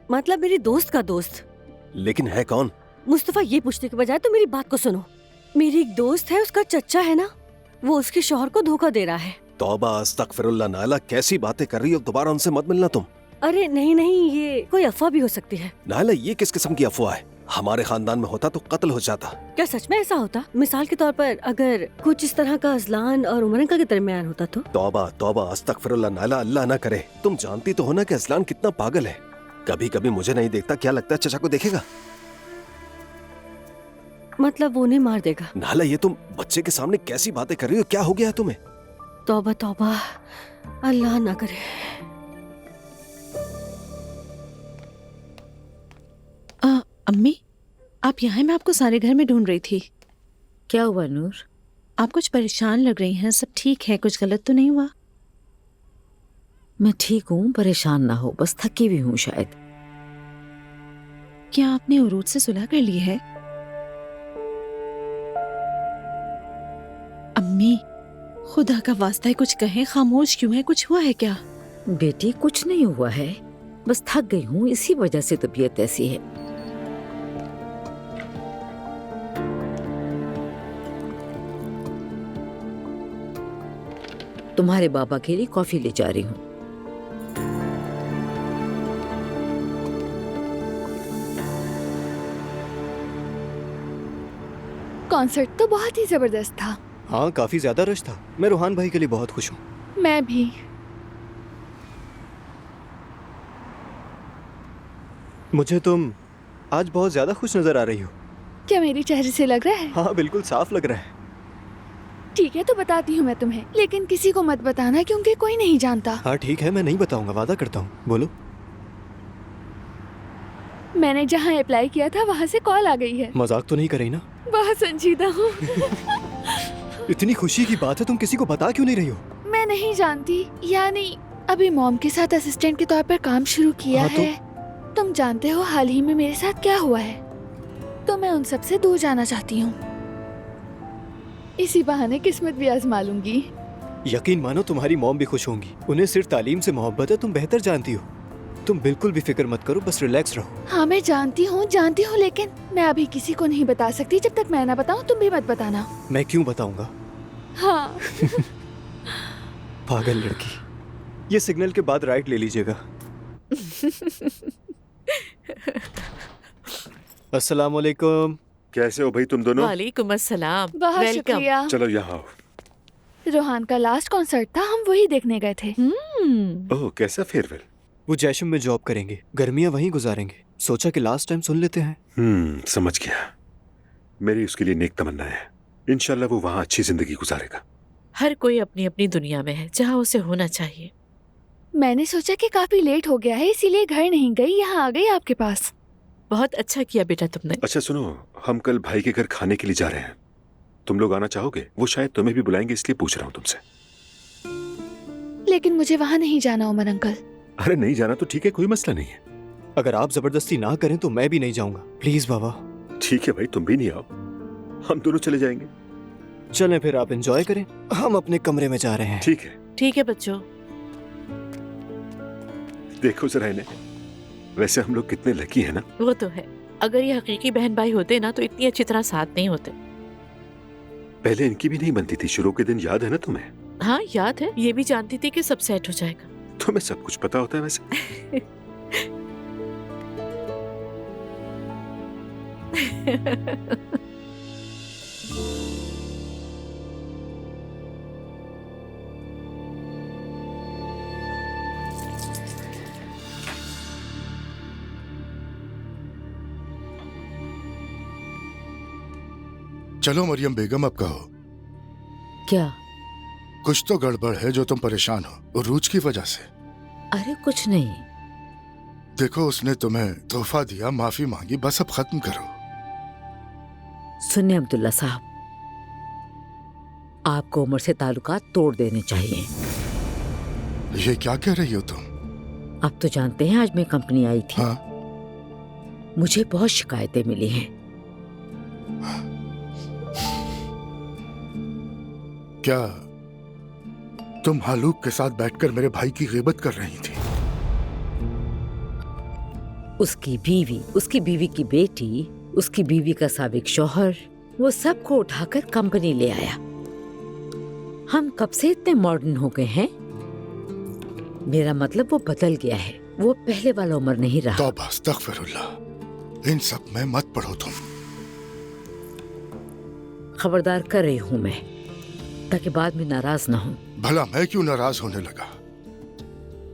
मतलब मेरी दोस्त का दोस्त। लेकिन है कौन? मुस्तफा, ये पूछने के बजाय तो मेरी बात को सुनो। मेरी एक दोस्त है, उसका चच्चा है ना, वो उसके शौहर को धोखा दे रहा है। तौबा अस्तगफिरुल्लाह। नायला कैसी बातें कर रही हो? दोबारा उनसे मत मिलना तुम। अरे नहीं नहीं, ये कोई अफवाह भी हो सकती है। नायला ये किस किस्म की अफवाह है? हमारे खानदान में होता तो कत्ल हो जाता। क्या सच में ऐसा होता? मिसाल के तौर पर अगर कुछ इस तरह का अजलान और उमर अंकल के दरमियान होता तो? तौबा तौबा अस्तगफिरुल्लाह। नायला अल्लाह ना करे। तुम जानती तो हो ना कि अजलान कितना पागल है। कभी कभी मुझे नहीं देखता, क्या लगता है चचा को देखेगा? मतलब वो उन्हें मार देगा? नाला ये तुम बच्चे के सामने कैसी बातें कर रही हो? क्या हो गया है तुम्हें? तौबा तौबा, अल्लाह ना करे। अम्मी, आप यहाँ हैं? मैं आपको सारे घर में ढूंढ रही थी। क्या हुआ नूर? आप कुछ परेशान लग रही हैं। सब ठीक है? कुछ गलत तो नहीं हुआ? मैं ठीक हूँ, परेशान ना हो, बस थकी भी हूँ शायद। क्या आपने उरूज से सुलह कर ली है? अम्मी, खुदा का वास्ता है कुछ कहें, खामोश क्यों है? कुछ हुआ है क्या? बेटी कुछ नहीं हुआ है, बस थक गई हूँ, इसी वजह से तबीयत ऐसी है। तुम्हारे बाबा के लिए कॉफी ले जा रही हूँ। कॉन्सर्ट तो बहुत ही जबरदस्त था। हाँ, काफी ज्यादा रश था। मैं रोहान भाई के लिए बहुत खुश हूँ। मैं भी। मुझे तुम आज बहुत ज्यादा खुश नजर आ रही हो। क्या मेरी चेहरे से लग रहा है? हाँ बिल्कुल साफ लग रहा है। ठीक है, तो बताती हूँ मैं तुम्हें, लेकिन किसी को मत बताना क्योंकि कोई नहीं जानता। हाँ ठीक है, मैं नहीं बताऊंगा, वादा करता हूँ। बोलो। मैंने जहाँ अप्लाई किया था वहाँ से कॉल आ गई है। मजाक तो नहीं कर रही ना? बहुत संजीदा हूँ। इतनी खुशी की बात है, तुम किसी को बता क्यों नहीं रही हो? मैं नहीं जानती, यानी अभी मॉम के साथ असिस्टेंट के तौर पर काम शुरू किया है। तुम जानते हो हाल ही में मेरे साथ क्या हुआ है, तो मैं उन सब से दूर जाना चाहती हूँ। इसी बहाने किस्मत भी आजमा लूंगी। यकीन मानो तुम्हारी मॉम भी खुश होंगी। उन्हें सिर्फ तालीम से मोहब्बत है, तुम बेहतर जानती हो। तुम बिल्कुल भी फिक्र मत करो, बस रिलैक्स रहो। हाँ मैं जानती हूँ, लेकिन मैं अभी किसी को नहीं बता सकती। जब तक मैं ना बताऊँ तुम भी मत बताना। मैं क्यों बताऊंगा? हाँ। पागल लड़की। ये सिग्नल के बाद राइट ले लीजिएगा। अस्सलाम वालेकुम। कैसे हो भाई तुम दोनों? वालेकुम अस्सलाम। बहुत शुक्रिया। चलो यहाँ आओ। रोहान का लास्ट कॉन्सर्ट था, हम वही देखने गए थे। ओह, कैसा फेयरवेल? वो जैशम में जॉब करेंगे, गर्मियाँ वहीं गुजारेंगे। सोचा कि लास्ट टाइम सुन लेते हैं। समझ गया। मेरी उसके लिए नेक तमन्ना है। इंशाल्लाह वो वहाँ अच्छी जिंदगी गुजारेगा। हर कोई अपनी अपनी दुनिया में है, जहाँ उसे होना चाहिए। मैंने सोचा कि काफी लेट हो गया है, इसीलिए घर नहीं गई, यहाँ आ गई आपके पास। बहुत अच्छा किया बेटा तुमने। अच्छा सुनो, हम कल भाई के घर खाने के लिए जा रहे हैं। तुम लोग आना चाहोगे? वो शायद तुम्हें भी बुलाएंगे, इसलिए पूछ रहा हूँ तुमसे। लेकिन मुझे वहाँ नहीं जाना उमर अंकल। अरे नहीं जाना तो ठीक है, कोई मसला नहीं है। अगर आप जबरदस्ती ना करें तो मैं भी नहीं जाऊंगा, प्लीज बाबा। ठीक है भाई, तुम भी नहीं आओ, हम दोनों चले जाएंगे। चलें फिर, आप एंजॉय करें, हम अपने कमरे में जा रहे हैं। ठीक है। ठीक है बच्चों। देखो जरा इन्हें, वैसे हम लोग कितने लकी हैं ना। वो तो है, अगर ये हकीकी बहन भाई होते ना तो इतनी अच्छी तरह साथ नहीं होते। पहले इनकी भी नहीं बनती थी, शुरू के दिन याद है ना तुम्हें? हाँ याद है, ये भी जानती थी कि सब सेट हो जाएगा। तुम्हें सब कुछ पता होता है वैसे। चलो मरियम बेगम, अब कहो क्या? कुछ तो गड़बड़ है जो तुम परेशान हो, उरूज की वजह से। अरे कुछ नहीं। देखो, उसने तुम्हें तोहफा दिया, माफी मांगी, बस अब खत्म करो। सुनिए अब्दुल्ला साहब, आपको उमर से ताल्लुकात तोड़ देने चाहिए। ये क्या कह रही हो तुम? आप तो जानते हैं आज मैं कंपनी आई थी। हाँ? मुझे बहुत शिकायतें मिली हैं। क्या तुम हालूक के साथ बैठकर मेरे भाई की गिबत कर रही थी? उसकी बीवी की बेटी, उसकी बीवी का साबिक शौहर, वो सबको उठाकर कंपनी ले आया। हम कब से इतने मॉडर्न हो गए हैं। मेरा मतलब वो बदल गया है, वो पहले वाला उम्र नहीं रहा। तौबा अस्तगफिरुल्लाह, इन सब में मत पढ़ो तुम। खबरदार कर रही हूँ मैं, ताकि बाद में नाराज ना हो। भला मैं क्यों नाराज होने लगा?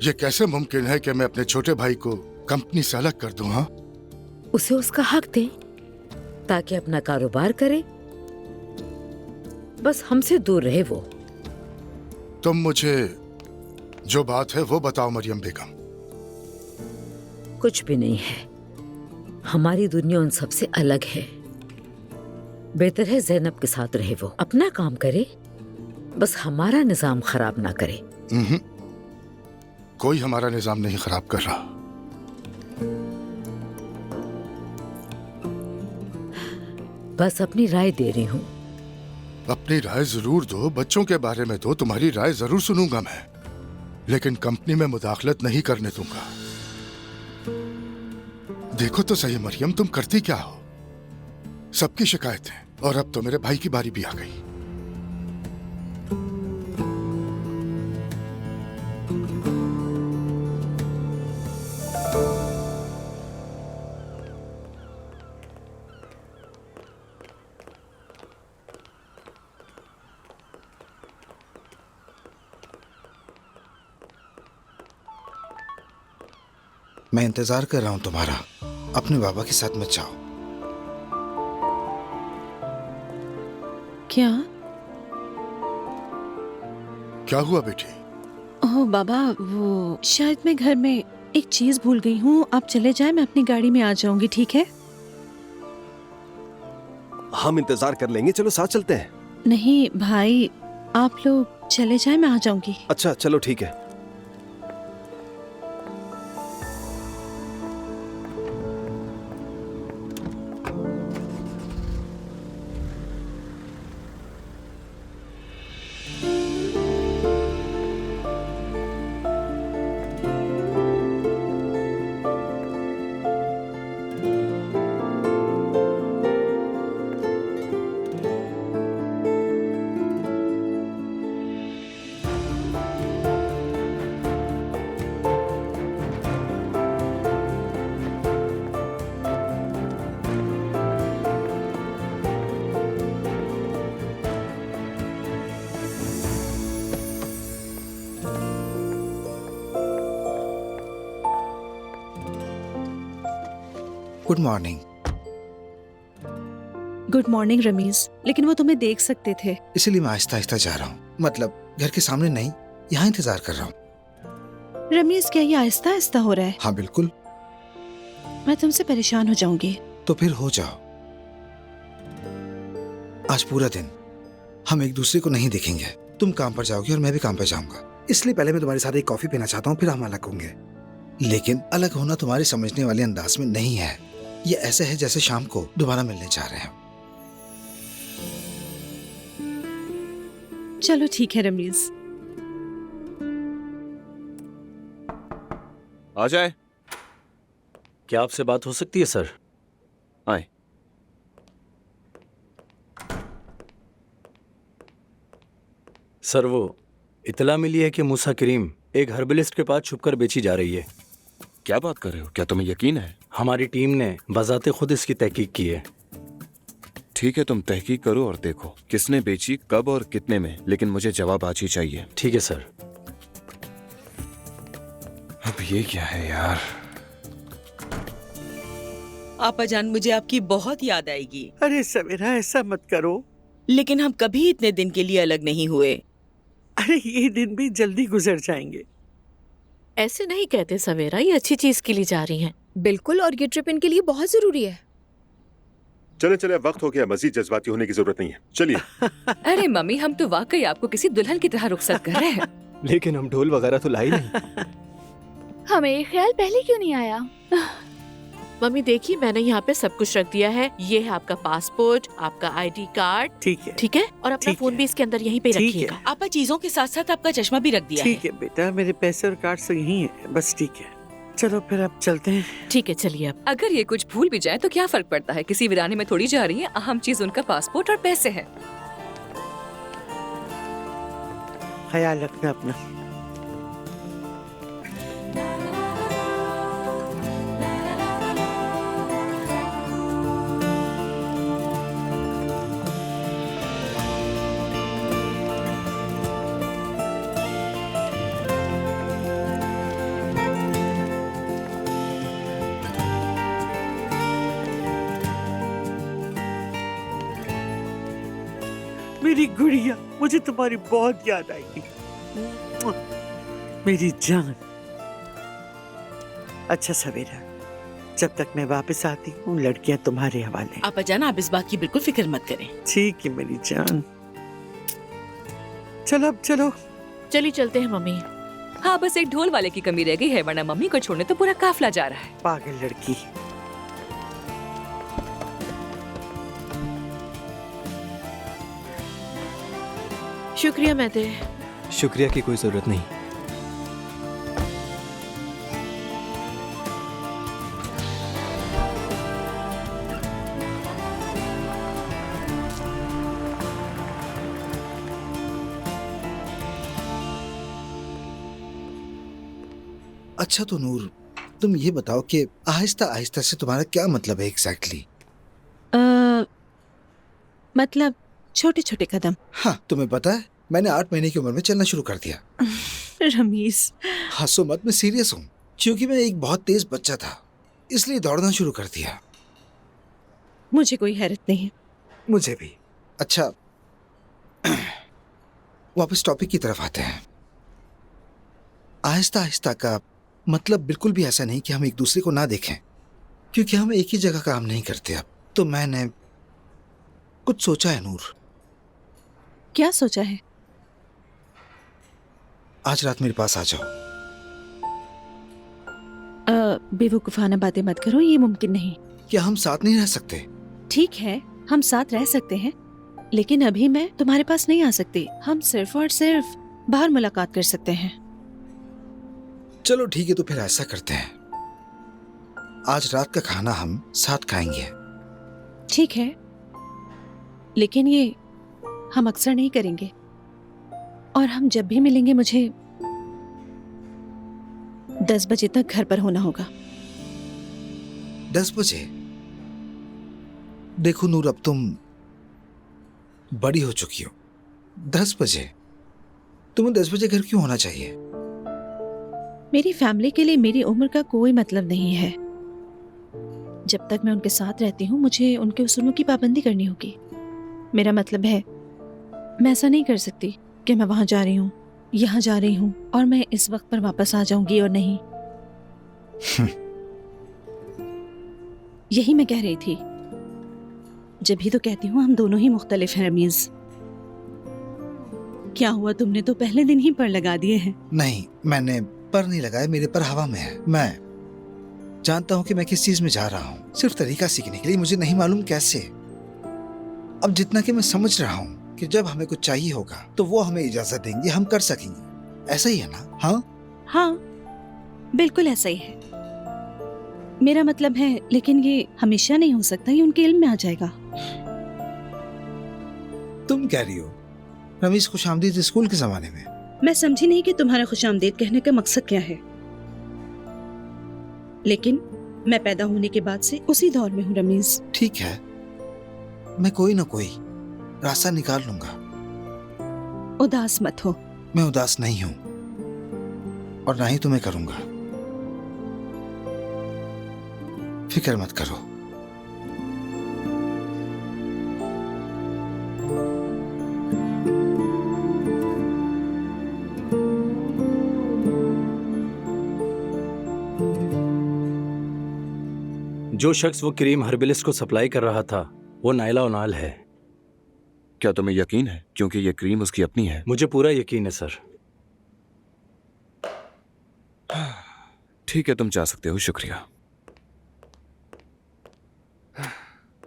ये कैसे मुमकिन है कि मैं अपने छोटे भाई को कंपनी से अलग कर दूं? हाँ, उसे उसका हक दे ताकि अपना कारोबार करे, बस हमसे दूर रहे वो। तुम मुझे जो बात है वो बताओ मरियम बेगम। कुछ भी नहीं है, हमारी दुनिया उन सबसे अलग है। बेहतर है जैनब के साथ रहे, वो अपना काम करे, बस हमारा निजाम खराब ना करे। कोई हमारा निजाम नहीं खराब कर रहा। बस अपनी राय दे रही हूँ। अपनी राय जरूर दो, बच्चों के बारे में दो, तुम्हारी राय जरूर सुनूंगा मैं, लेकिन कंपनी में मुदाखलत नहीं करने दूंगा। देखो तो सही मरियम, तुम करती क्या हो? सबकी शिकायत है, और अब तो मेरे भाई की बारी भी आ गई। मैं इंतजार कर रहा हूं तुम्हारा। अपने बाबा के साथ मत जाओ। क्या? क्या हुआ बेटी? ओह बाबा, वो शायद मैं घर में एक चीज भूल गई हूँ। आप चले जाएं, मैं अपनी गाड़ी में आ जाऊंगी, ठीक है? हम इंतजार कर लेंगे, चलो साथ चलते हैं। नहीं भाई, आप लोग चले जाएं, मैं आ जाऊंगी। अच्छा चलो ठीक है। Good morning. Good morning Ramiz, लेकिन वो तुम्हें देख सकते थे, इसलिए मैं आहिस्ता आहिस्ता जा रहा हूँ। मतलब घर के सामने नहीं, यहाँ इंतजार कर रहा हूँ। रमीज क्या ये आहिस्ता आहिस्ता हो रहा है? हाँ बिल्कुल। मैं तुमसे परेशान हो जाऊंगी। तो फिर हो जाओ। आज पूरा दिन हम एक दूसरे को नहीं देखेंगे। तुम काम पर जाओगी और मैं भी काम पर जाऊंगा, इसलिए पहले मैं तुम्हारे साथ एक कॉफी पीना चाहता हूँ, फिर हम अलग होंगे। लेकिन अलग होना तुम्हारे समझने वाले अंदाज में नहीं है। ये ऐसे है जैसे शाम को दोबारा मिलने जा रहे हैं। चलो ठीक है रमीज। आ जाए। क्या आपसे बात हो सकती है सर? आए। सर, वो इतला मिली है कि मूसा करीम एक हर्बलिस्ट के पास छुपकर बेची जा रही है। क्या बात कर रहे हो? क्या तुम्हें यकीन है? हमारी टीम ने बजाते खुद इसकी तहकीक की है। ठीक है, तुम तहकीक करो और देखो किसने बेची, कब और कितने में, लेकिन मुझे जवाब आज ही चाहिए। ठीक है सर। अब ये क्या है यार? आपा जान, मुझे आपकी बहुत याद आएगी। अरे सवेरा, ऐसा मत करो। लेकिन हम कभी इतने दिन के लिए अलग नहीं हुए। अरे ये दिन भी जल्दी गुजर जाएंगे। ऐसे नहीं कहते सवेरा, ये अच्छी चीज के लिए जा रही हैं। बिल्कुल, और ये ट्रिप इनके लिए बहुत जरूरी है। चले चले, वक्त हो गया, मजीद जज्बाती होने की जरूरत नहीं है, चलिए। अरे मम्मी, हम तो वाकई आपको किसी दुल्हन की तरह रुखसत कर रहे हैं। लेकिन हम ढोल वगैरह तो लाई नहीं। हमें ये ख्याल पहले क्यों नहीं आया? मम्मी देखिए, मैंने यहाँ पे सब कुछ रख दिया है। ये है आपका पासपोर्ट, आपका आईडी कार्ड। ठीक है, ठीक है, और अपना फोन भी इसके अंदर यहीं पे रखिएगा। आपा चीजों के साथ साथ आपका चश्मा भी रख दिया ठीक है बेटा, मेरे पैसे और कार्ड तो यहीं है, बस ठीक है। चलो फिर अब चलते हैं। ठीक है, चलिए अब। अगर ये कुछ भूल भी जाए तो क्या फर्क पड़ता है, किसी वीराने में थोड़ी जा रही है। अहम चीज उनका पासपोर्ट और पैसे है। ख्याल रखना अपना। मेरी गुड़िया, मुझे तुम्हारी बहुत याद आएगी, मेरी जान। अच्छा सवेरा, जब तक मैं वापस आती हूँ लड़कियां तुम्हारे हवाले। आपा जान, आप इस बात की बिल्कुल फिक्र मत करें। ठीक है मेरी जान। चलो अब चलो। चलिए चलते हैं मम्मी। हाँ, बस एक ढोल वाले की कमी रह गई है, वरना मम्मी को छोड़ने तो पूरा काफिला जा रहा है। पागल लड़की। शुक्रिया मेहते। शुक्रिया की कोई जरूरत नहीं। अच्छा तो नूर, तुम ये बताओ कि आहिस्ता आहिस्ता से तुम्हारा क्या मतलब है एग्जैक्टली? मतलब छोटे छोटे कदम। हाँ, तुम्हें पता है मैंने 8 महीने की उम्र में चलना शुरू कर दिया। रमीज, हंसो मत, मैं सीरियस हूँ। क्योंकि मैं एक बहुत तेज बच्चा था, इसलिए दौड़ना शुरू कर दिया। मुझे कोई हैरत नहीं है। मुझे भी। अच्छा वापस टॉपिक की तरफ आते हैं। आहिस्ता आहिस्ता का मतलब बिल्कुल भी ऐसा नहीं कि हम एक दूसरे को ना देखें, क्योंकि हम एक ही जगह काम नहीं करते अब। तो मैंने कुछ सोचा है नूर। क्या सोचा है? आज रात मेरे पास आ जाओ। बेवकूफाना बातें मत करो, ये मुमकिन नहीं। क्या हम साथ नहीं रह सकते? ठीक है, हम साथ रह सकते हैं, लेकिन अभी मैं तुम्हारे पास नहीं आ सकती। हम सिर्फ और सिर्फ बाहर मुलाकात कर सकते हैं। चलो ठीक है, तो फिर ऐसा करते हैं, आज रात का खाना हम साथ खाएंगे। ठीक है, लेकिन ये हम अक्सर नहीं करेंगे, और हम जब भी मिलेंगे मुझे 10 बजे तक घर पर होना होगा। 10 बजे? देखो नूर, अब तुम बड़ी हो चुकी हो। 10 बजे? तुम्हें 10 बजे घर क्यों होना चाहिए? मेरी फैमिली के लिए मेरी उम्र का कोई मतलब नहीं है। जब तक मैं उनके साथ रहती हूँ मुझे उनके उसूलों की पाबंदी करनी होगी। मेरा मतलब है, मैं ऐसा नहीं कर सकती कि मैं वहां जा रही हूँ, यहाँ जा रही हूँ और मैं इस वक्त पर वापस आ जाऊंगी और नहीं। यही मैं कह रही थी। जब ही तो कहती हूँ हम दोनों ही मुख्तलिफ हैं रमीज। क्या हुआ, तुमने तो पहले दिन ही पर लगा दिए हैं। नहीं, मैंने पर नहीं लगाया, मेरे पर हवा में है। मैं जानता हूँ कि मैं किस चीज में जा रहा हूँ, सिर्फ तरीका सीखने के लिए। मुझे नहीं मालूम कैसे। अब जितना कि मैं समझ रहा हूँ कि जब हमें कुछ चाहिए होगा तो वो हमें इजाजत देंगे, हम कर सकेंगे। ऐसा ही है ना? हाँ, बिल्कुल ऐसा ही है। मेरा मतलब है, लेकिन ये हमेशा नहीं हो सकता, ये उनके इल्म में आ जाएगा। तुम कह रही हो रमीज खुशामदीद स्कूल के जमाने में? मैं समझी नहीं कि तुम्हारा खुशामदीद कहने का मकसद क्या है, लेकिन मैं पैदा होने के बाद से उसी दौर में हूँ रमीज। ठीक है, मैं कोई ना कोई रास्ता निकाल लूंगा। उदास मत हो। मैं उदास नहीं हूं और ना ही तुम्हें करूंगा। फिक्र मत करो। जो शख्स वो क्रीम हर्बलिस्ट को सप्लाई कर रहा था वो नायला ओनाल है। क्या तुम्हें यकीन है? क्योंकि ये क्रीम उसकी अपनी है। मुझे पूरा यकीन है सर। ठीक है, तुम जा सकते हो। शुक्रिया।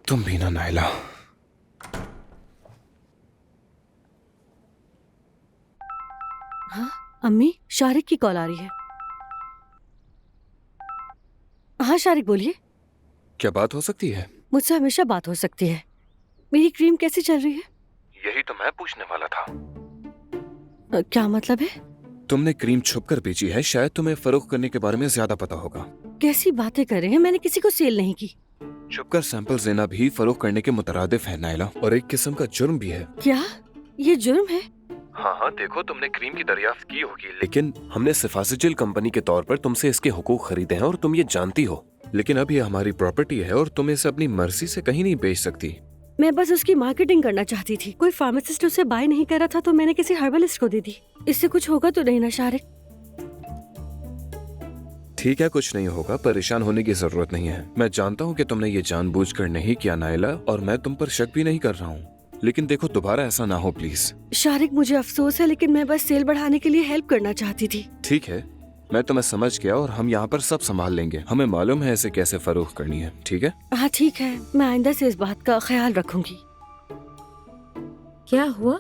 तुम भी ना नायला। हाँ अम्मी, शारिक की कॉल आ रही है। हाँ शारिक बोलिए। क्या बात हो सकती है? मुझसे हमेशा बात हो सकती है। मेरी क्रीम कैसी चल रही है? यही तो मैं पूछने वाला था। क्या मतलब है? तुमने क्रीम छुपकर बेची है, शायद तुम्हें फरोख्त करने के बारे में ज्यादा पता होगा। कैसी बातें कर रहे हैं? मैंने किसी को सेल नहीं की। छुपकर सैंपल देना भी फरोख्त करने के मुतरादिफ है नायला, और एक किस्म का जुर्म भी है। क्या ये जुर्म है? हाँ हाँ, देखो तुमने क्रीम की दरियाफ्त की होगी, लेकिन हमने सिफासिजिल कंपनी के तौर पर तुमसे इसके हुकूक खरीदे हैं और तुम ये जानती हो। लेकिन अब ये हमारी प्रॉपर्टी है और तुम इसे अपनी मर्जी से कहीं नहीं बेच सकती। मैं बस उसकी मार्केटिंग करना चाहती थी। कोई फार्मासिस्ट उसे बाय नहीं कर रहा था तो मैंने किसी हर्बलिस्ट को दे दी। इससे कुछ होगा तो नहीं ना शारिक? ठीक है, कुछ नहीं होगा, परेशान होने की जरूरत नहीं है। मैं जानता हूँ कि तुमने ये जानबूझकर नहीं किया नायला, और मैं तुम पर शक भी नहीं कर रहा हूँ, लेकिन देखो दोबारा ऐसा ना हो प्लीज। शारिक मुझे अफसोस है, लेकिन मैं बस सेल बढ़ाने के लिए हेल्प करना चाहती थी। ठीक है, मैं तुम्हें समझ गया और हम यहाँ पर सब संभाल लेंगे। हमें मालूम है इसे कैसे फरोख्त करनी है। ठीक है? हाँ ठीक है, मैं आइंदा से इस बात का ख्याल रखूंगी। क्या हुआ?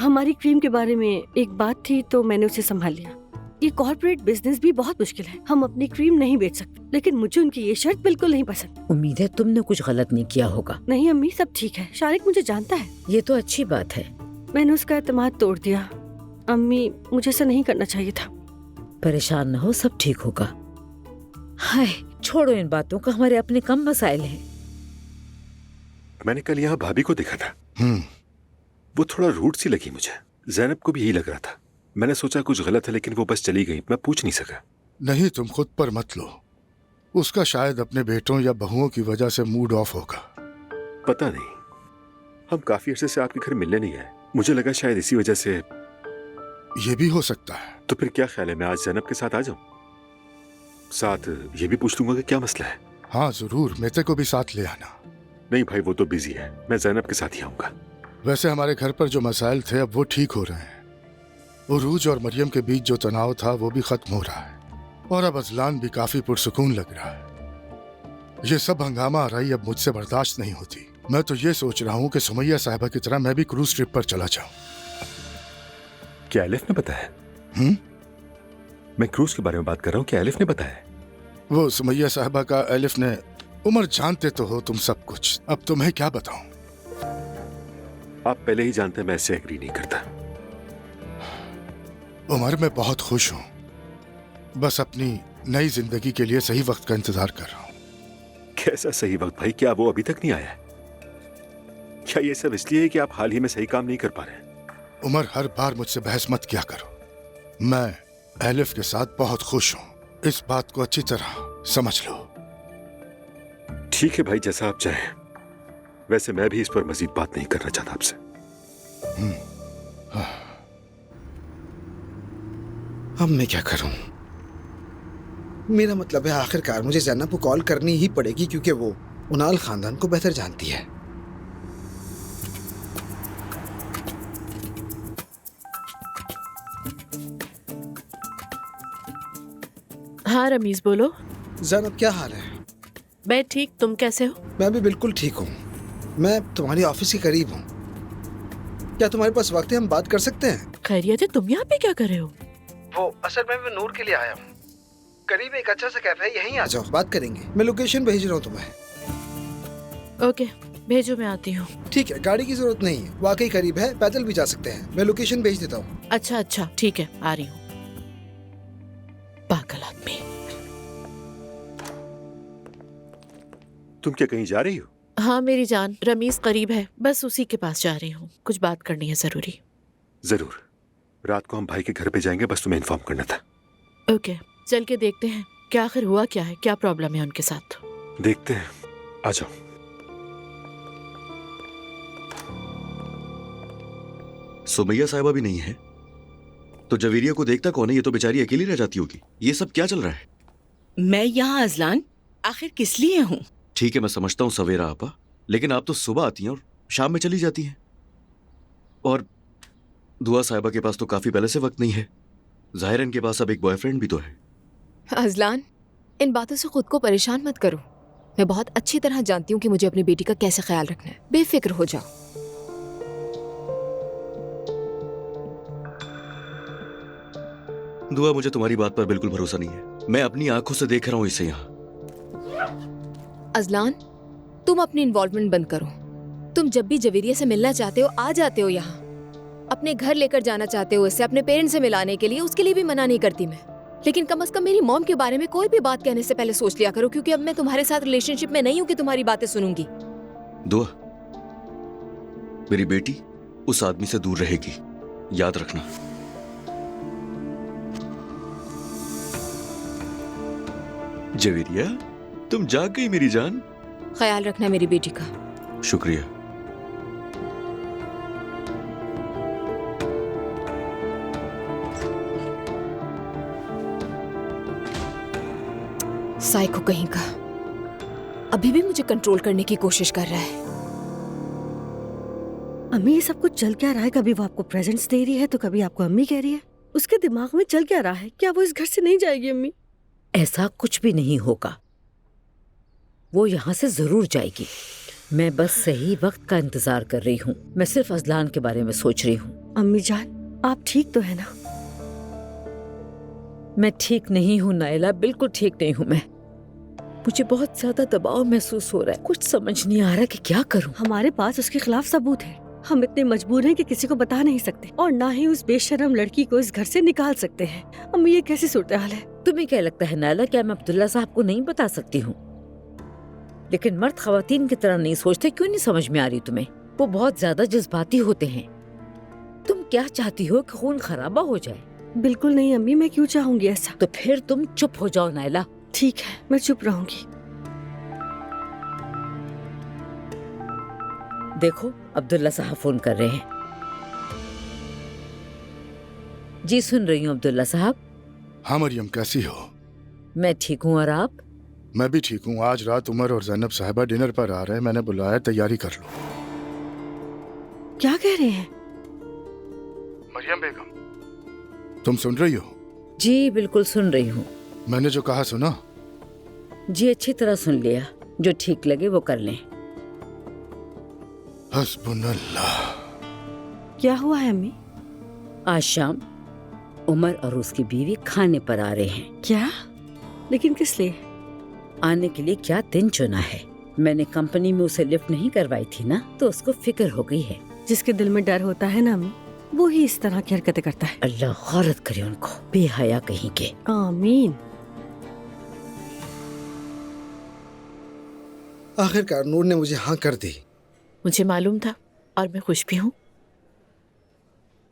हमारी क्रीम के बारे में एक बात थी तो मैंने उसे संभाल लिया। ये कॉर्पोरेट बिजनेस भी बहुत मुश्किल है। हम अपनी क्रीम नहीं बेच सकते, लेकिन मुझे उनकी ये शर्त बिल्कुल नहीं पसंद। उम्मीद है तुमने कुछ गलत नहीं किया होगा। नहीं अम्मी, सब ठीक है। शारिक मुझे जानता है। ये तो अच्छी बात है। मैंने उसका एतमाद तोड़ दिया। अम्मी, मुझे ऐसा नहीं करना चाहिए था। परेशान न हो, सब ठीक होगा। हाय, छोड़ो इन बातों का, हमारे अपने कम मसाइल हैं। मैंने कल यहाँ भाभी को देखा था। वो थोड़ा रूड सी लगी मुझे। जैनब को भी यही लग रहा था। मैंने सोचा कुछ गलत है, लेकिन वो बस चली गई। मैं पूछ नहीं सका। नहीं, तुम खुद पर मत लो। उसका शायद अपने बेटों या बहुओं की वजह से मूड ऑफ होगा। पता नहीं, हम काफी अरसे से आपके घर मिलने नहीं आए। मुझे लगा शायद इसी वजह से। ये भी हो सकता है। तो फिर क्या ख्याल है, मैं आज जैनब के साथ आ जाऊं? साथ ये भी पूछ लूंगा कि क्या मसला है। हाँ जरूर, मेते को भी साथ ले आना। नहीं भाई, वो तो बिजी है। मैं जैनब के साथ ही आऊंगा। वैसे हमारे घर पर जो मसाइल थे अब वो ठीक हो रहे हैं। उरूज और मरियम के बीच जो तनाव था वो भी खत्म हो रहा है, और अब अजलान भी काफी पुरसुकून लग रहा है। ये सब हंगामा आराई अब मुझसे बर्दाश्त नहीं होती। मैं तो ये सोच रहा हूँ कि सुमैया साहिबा की तरह मैं भी क्रूज ट्रिप पर चला जाऊं। क्या एलिफ ने बताया? मैं क्रूज के बारे में बात कर रहा हूँ। क्या एलिफ ने बताया? वो सुमैया साहिबा का एलिफ ने। उमर, जानते तो हो तुम सब कुछ, अब तुम्हें क्या बताऊं। आप पहले ही जानते हैं मैं इससे एग्री नहीं करता। उमर, मैं बहुत खुश हूं। बस अपनी नई जिंदगी के लिए सही वक्त का इंतजार कर रहा हूं। कैसा सही वक्त भाई? क्या वो अभी तक नहीं आया? क्या ये सब इसलिए है कि आप हाल ही में सही काम नहीं कर पा रहे? उमर, हर बार मुझसे बहस मत किया करो। मैं एलिफ के साथ बहुत खुश हूं, इस बात को अच्छी तरह समझ लो। ठीक है भाई, जैसा आप चाहें। वैसे मैं भी इस पर मजीद बात नहीं करना चाहता आपसे। अब मैं क्या करूं? मेरा मतलब है आखिरकार मुझे जैनब को कॉल करनी ही पड़ेगी, क्योंकि वो उनाल खानदान को बेहतर जानती है। हाँ रमीज, बोलो। जैनब, क्या हाल है? मैं ठीक, तुम कैसे हो? मैं भी बिल्कुल ठीक हूँ। मैं तुम्हारी ऑफिस के करीब हूँ। क्या तुम्हारे पास वक्त है, हम बात कर सकते हैं? खैरियत है, तुम यहाँ पे क्या कर रहे हो? वो असल में मैं नूर के लिए आया हूँ। करीब एक अच्छा सा कैफे है, यहीं आ जाओ, बात करेंगे। मैं लोकेशन भेज रहा हूँ तुम्हें। ओके, भेजो, मैं आती हूँ। ठीक है, गाड़ी की जरूरत नहीं है, वाकई करीब है, पैदल भी जा सकते हैं। मैं लोकेशन भेज देता हूँ। अच्छा अच्छा, ठीक है, आ रही हूँ। पागल आदमी। तुम क्या कहीं जा रही हो? हाँ मेरी जान, रमीज करीब है, बस उसी के पास जा रही हूँ। कुछ बात करनी है जरूरी। जरूर। रात को हम भाई के घर पे जाएंगे, बस तुम्हें इन्फॉर्म करना था। ओके, चल के देखते हैं क्या आखिर हुआ क्या है, क्या प्रॉब्लम है उनके साथ। देखते हैं, आ जाओ। सुमैया साहिबा भी नहीं है तो जवीरिया को देखता कौन है? ये तो बेचारी अकेली रह जाती होगी। ये सब क्या चल रहा है? मैं यहाँ अजलान आखिर किस लिए हूँ? ठीक है, मैं समझता हूँ सवेरा आपा, लेकिन आप तो सुबह आती हैं और शाम में चली जाती हैं। और दुआ साहिबा के पास तो काफी पहले से वक्त नहीं है। जाहिर है इनके पास अब एक बॉयफ्रेंड भी तो है। अजलान, इन बातों से खुद को परेशान मत करो। मैं बहुत अच्छी तरह जानती हूँ कि मुझे अपनी बेटी का कैसे ख्याल रखना है। बेफिक्र हो जाओ। दुआ, मुझे तुम्हारी बात पर बिल्कुल भरोसा नहीं है। मैं अपनी आंखों से देख रहा हूँ इसे यहाँ। अजलान, तुम अपनी इन्वॉल्वमेंट बंद करो। तुम जब भी जवेरिया से मिलना चाहते हो आ जाते हो यहाँ। अपने घर लेकर जाना चाहते हो इसे अपने पेरेंट्स से मिलाने के लिए, उसके लिए भी मना नहीं करती मैं। लेकिन कम से कम मेरी मॉम के बारे में कोई भी बात कहने से पहले सोच लिया करो, क्योंकि अब मैं तुम्हारे साथ रिलेशनशिप में नहीं हूँ कि तुम्हारी बातें सुनूंगी। दुआ, मेरी बेटी उस आदमी से दूर रहेगी, याद रखना। जवेरिया, तुम जाग गई मेरी जान। ख्याल रखना मेरी बेटी का। शुक्रिया। साइको कहीं का अभी भी मुझे कंट्रोल करने की कोशिश कर रहा है। अम्मी, ये सब कुछ चल क्या रहा है? कभी वो आपको प्रेजेंट्स दे रही है तो कभी आपको अम्मी कह रही है। उसके दिमाग में चल क्या रहा है? क्या वो इस घर से नहीं जाएगी अम्मी? ऐसा कुछ भी नहीं होगा, वो यहाँ से जरूर जाएगी। मैं बस सही वक्त का इंतजार कर रही हूँ। मैं सिर्फ अजलान के बारे में सोच रही हूँ। अम्मी जान, आप ठीक तो है ना? मैं ठीक नहीं हूँ नायला, बिल्कुल ठीक नहीं हूँ मैं। मुझे बहुत ज्यादा दबाव महसूस हो रहा है। कुछ समझ नहीं आ रहा कि क्या करूँ। हमारे पास उसके खिलाफ सबूत है। हम इतने मजबूर हैं कि किसी को बता नहीं सकते और ना ही उस बेशर्म लड़की को इस घर से निकाल सकते हैं। अम्मी, ये कैसी सूरत हाल है? तुम्हें क्या लगता है नायला, क्या मैं अब्दुल्ला साहब को नहीं बता सकती हूँ? लेकिन मर्द खवातीन की तरह नहीं सोचते। क्यों नहीं समझ में आ रही तुम्हें? वो बहुत ज्यादा जज्बाती होते हैं। तुम क्या चाहती हो कि खून खराबा हो जाए? बिल्कुल नहीं अम्मी, मैं क्यों चाहूंगी ऐसा? तो फिर तुम चुप हो जाओ नायला। ठीक है, मैं चुप रहूंगी। देखो, अब्दुल्ला साहब फोन कर रहे हैं। जी सुन रही हूँ अब्दुल्ला साहब। हाँ मरियम, कैसी हो? मैं ठीक हूँ, और आप? मैं भी ठीक हूँ। आज रात उमर और जैनब साहिबा डिनर पर आ रहे हैं। मैंने बुलाया, तैयारी कर लो। क्या कह रहे हैं? मरियम बेगम, तुम सुन रही हो? जी बिल्कुल सुन रही हूँ। मैंने जो कहा सुना? जी अच्छी तरह सुन लिया। जो ठीक लगे वो कर लें। हस्बुनल्लाह। क्या हुआ है अम्मी? आज शाम उमर और उसकी बीवी खाने पर आ रहे हैं। क्या? लेकिन किस लिए? आने के लिए क्या दिन चुना है। मैंने कंपनी में उसे लिफ्ट नहीं करवाई थी ना, तो उसको फिक्र हो गई है। जिसके दिल में डर होता है ना अम्मी, वो ही इस तरह की हरकतें करता है। अल्लाह गौरत करे उनको, बेहया कहीं के। आमीन। आखिरकार नूर ने मुझे हाँ कर दी। मुझे मालूम था और मैं खुश भी हूँ।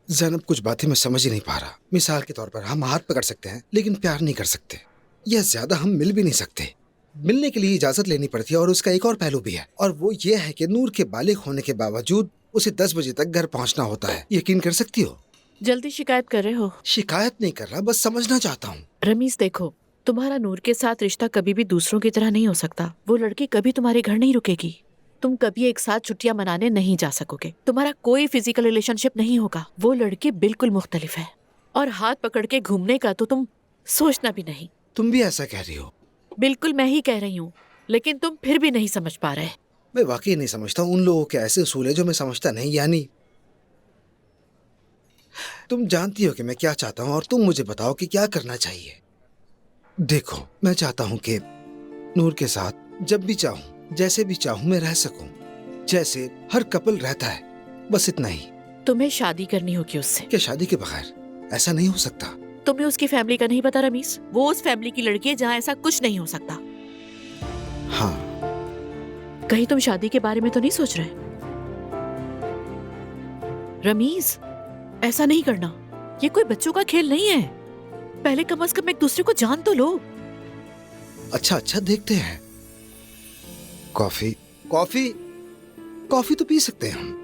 जैनब, कुछ बातें मैं समझ ही नहीं पा रहा। मिसाल के तौर पर हम हाथ पकड़ सकते हैं लेकिन प्यार नहीं कर सकते, या ज्यादा हम मिल भी नहीं सकते। मिलने के लिए इजाजत लेनी पड़ती है। और उसका एक और पहलू भी है, और वो ये है कि नूर के बालिग होने के बावजूद उसे 10 बजे तक घर पहुंचना होता है। यकीन कर सकती हो? जल्दी शिकायत कर रहे हो? शिकायत नहीं कर रहा, बस समझना चाहता हूँ। रमीज देखो, तुम्हारा नूर के साथ रिश्ता कभी भी दूसरों की तरह नहीं हो सकता। वो लड़की कभी तुम्हारे घर नहीं रुकेगी। तुम कभी एक साथ छुट्टियां मनाने नहीं जा सकोगे। तुम्हारा कोई फिजिकल रिलेशनशिप नहीं होगा। वो लड़की बिल्कुल मुख्तलिफ है, और हाथ पकड़ के घूमने का तो तुम सोचना भी नहीं। तुम भी ऐसा कह रही हो? बिल्कुल मैं ही कह रही हूँ, लेकिन तुम फिर भी नहीं समझ पा रहे। मैं वाकई नहीं समझता। उन लोगों के ऐसे उसूल है जो मैं समझता नहीं। यानी तुम जानती हो कि मैं क्या चाहता हूँ, और तुम मुझे बताओ कि क्या करना चाहिए। देखो, मैं चाहता हूँ कि नूर के साथ जब भी चाहूँ, जैसे भी चाहूँ मैं रह सकूं, जैसे हर कपल रहता है, बस इतना ही। तुम्हें शादी करनी होगी उससे। क्या शादी के बगैर? ऐसा नहीं हो सकता। तुम्हें उसकी फैमिली का नहीं पता रमीज? वो उस फैमिली की लड़की है जहाँ ऐसा कुछ नहीं हो सकता। हाँ। कहीं तुम शादी के बारे में तो नहीं सोच रहे? रमीज, ऐसा नहीं करना। ये कोई बच्चों का खेल नहीं है। पहले कम से कम एक दूसरे को जान तो लो। अच्छा अच्छा, देखते हैं। कॉफी कॉफी कॉफी तो पी सकते हैं हम।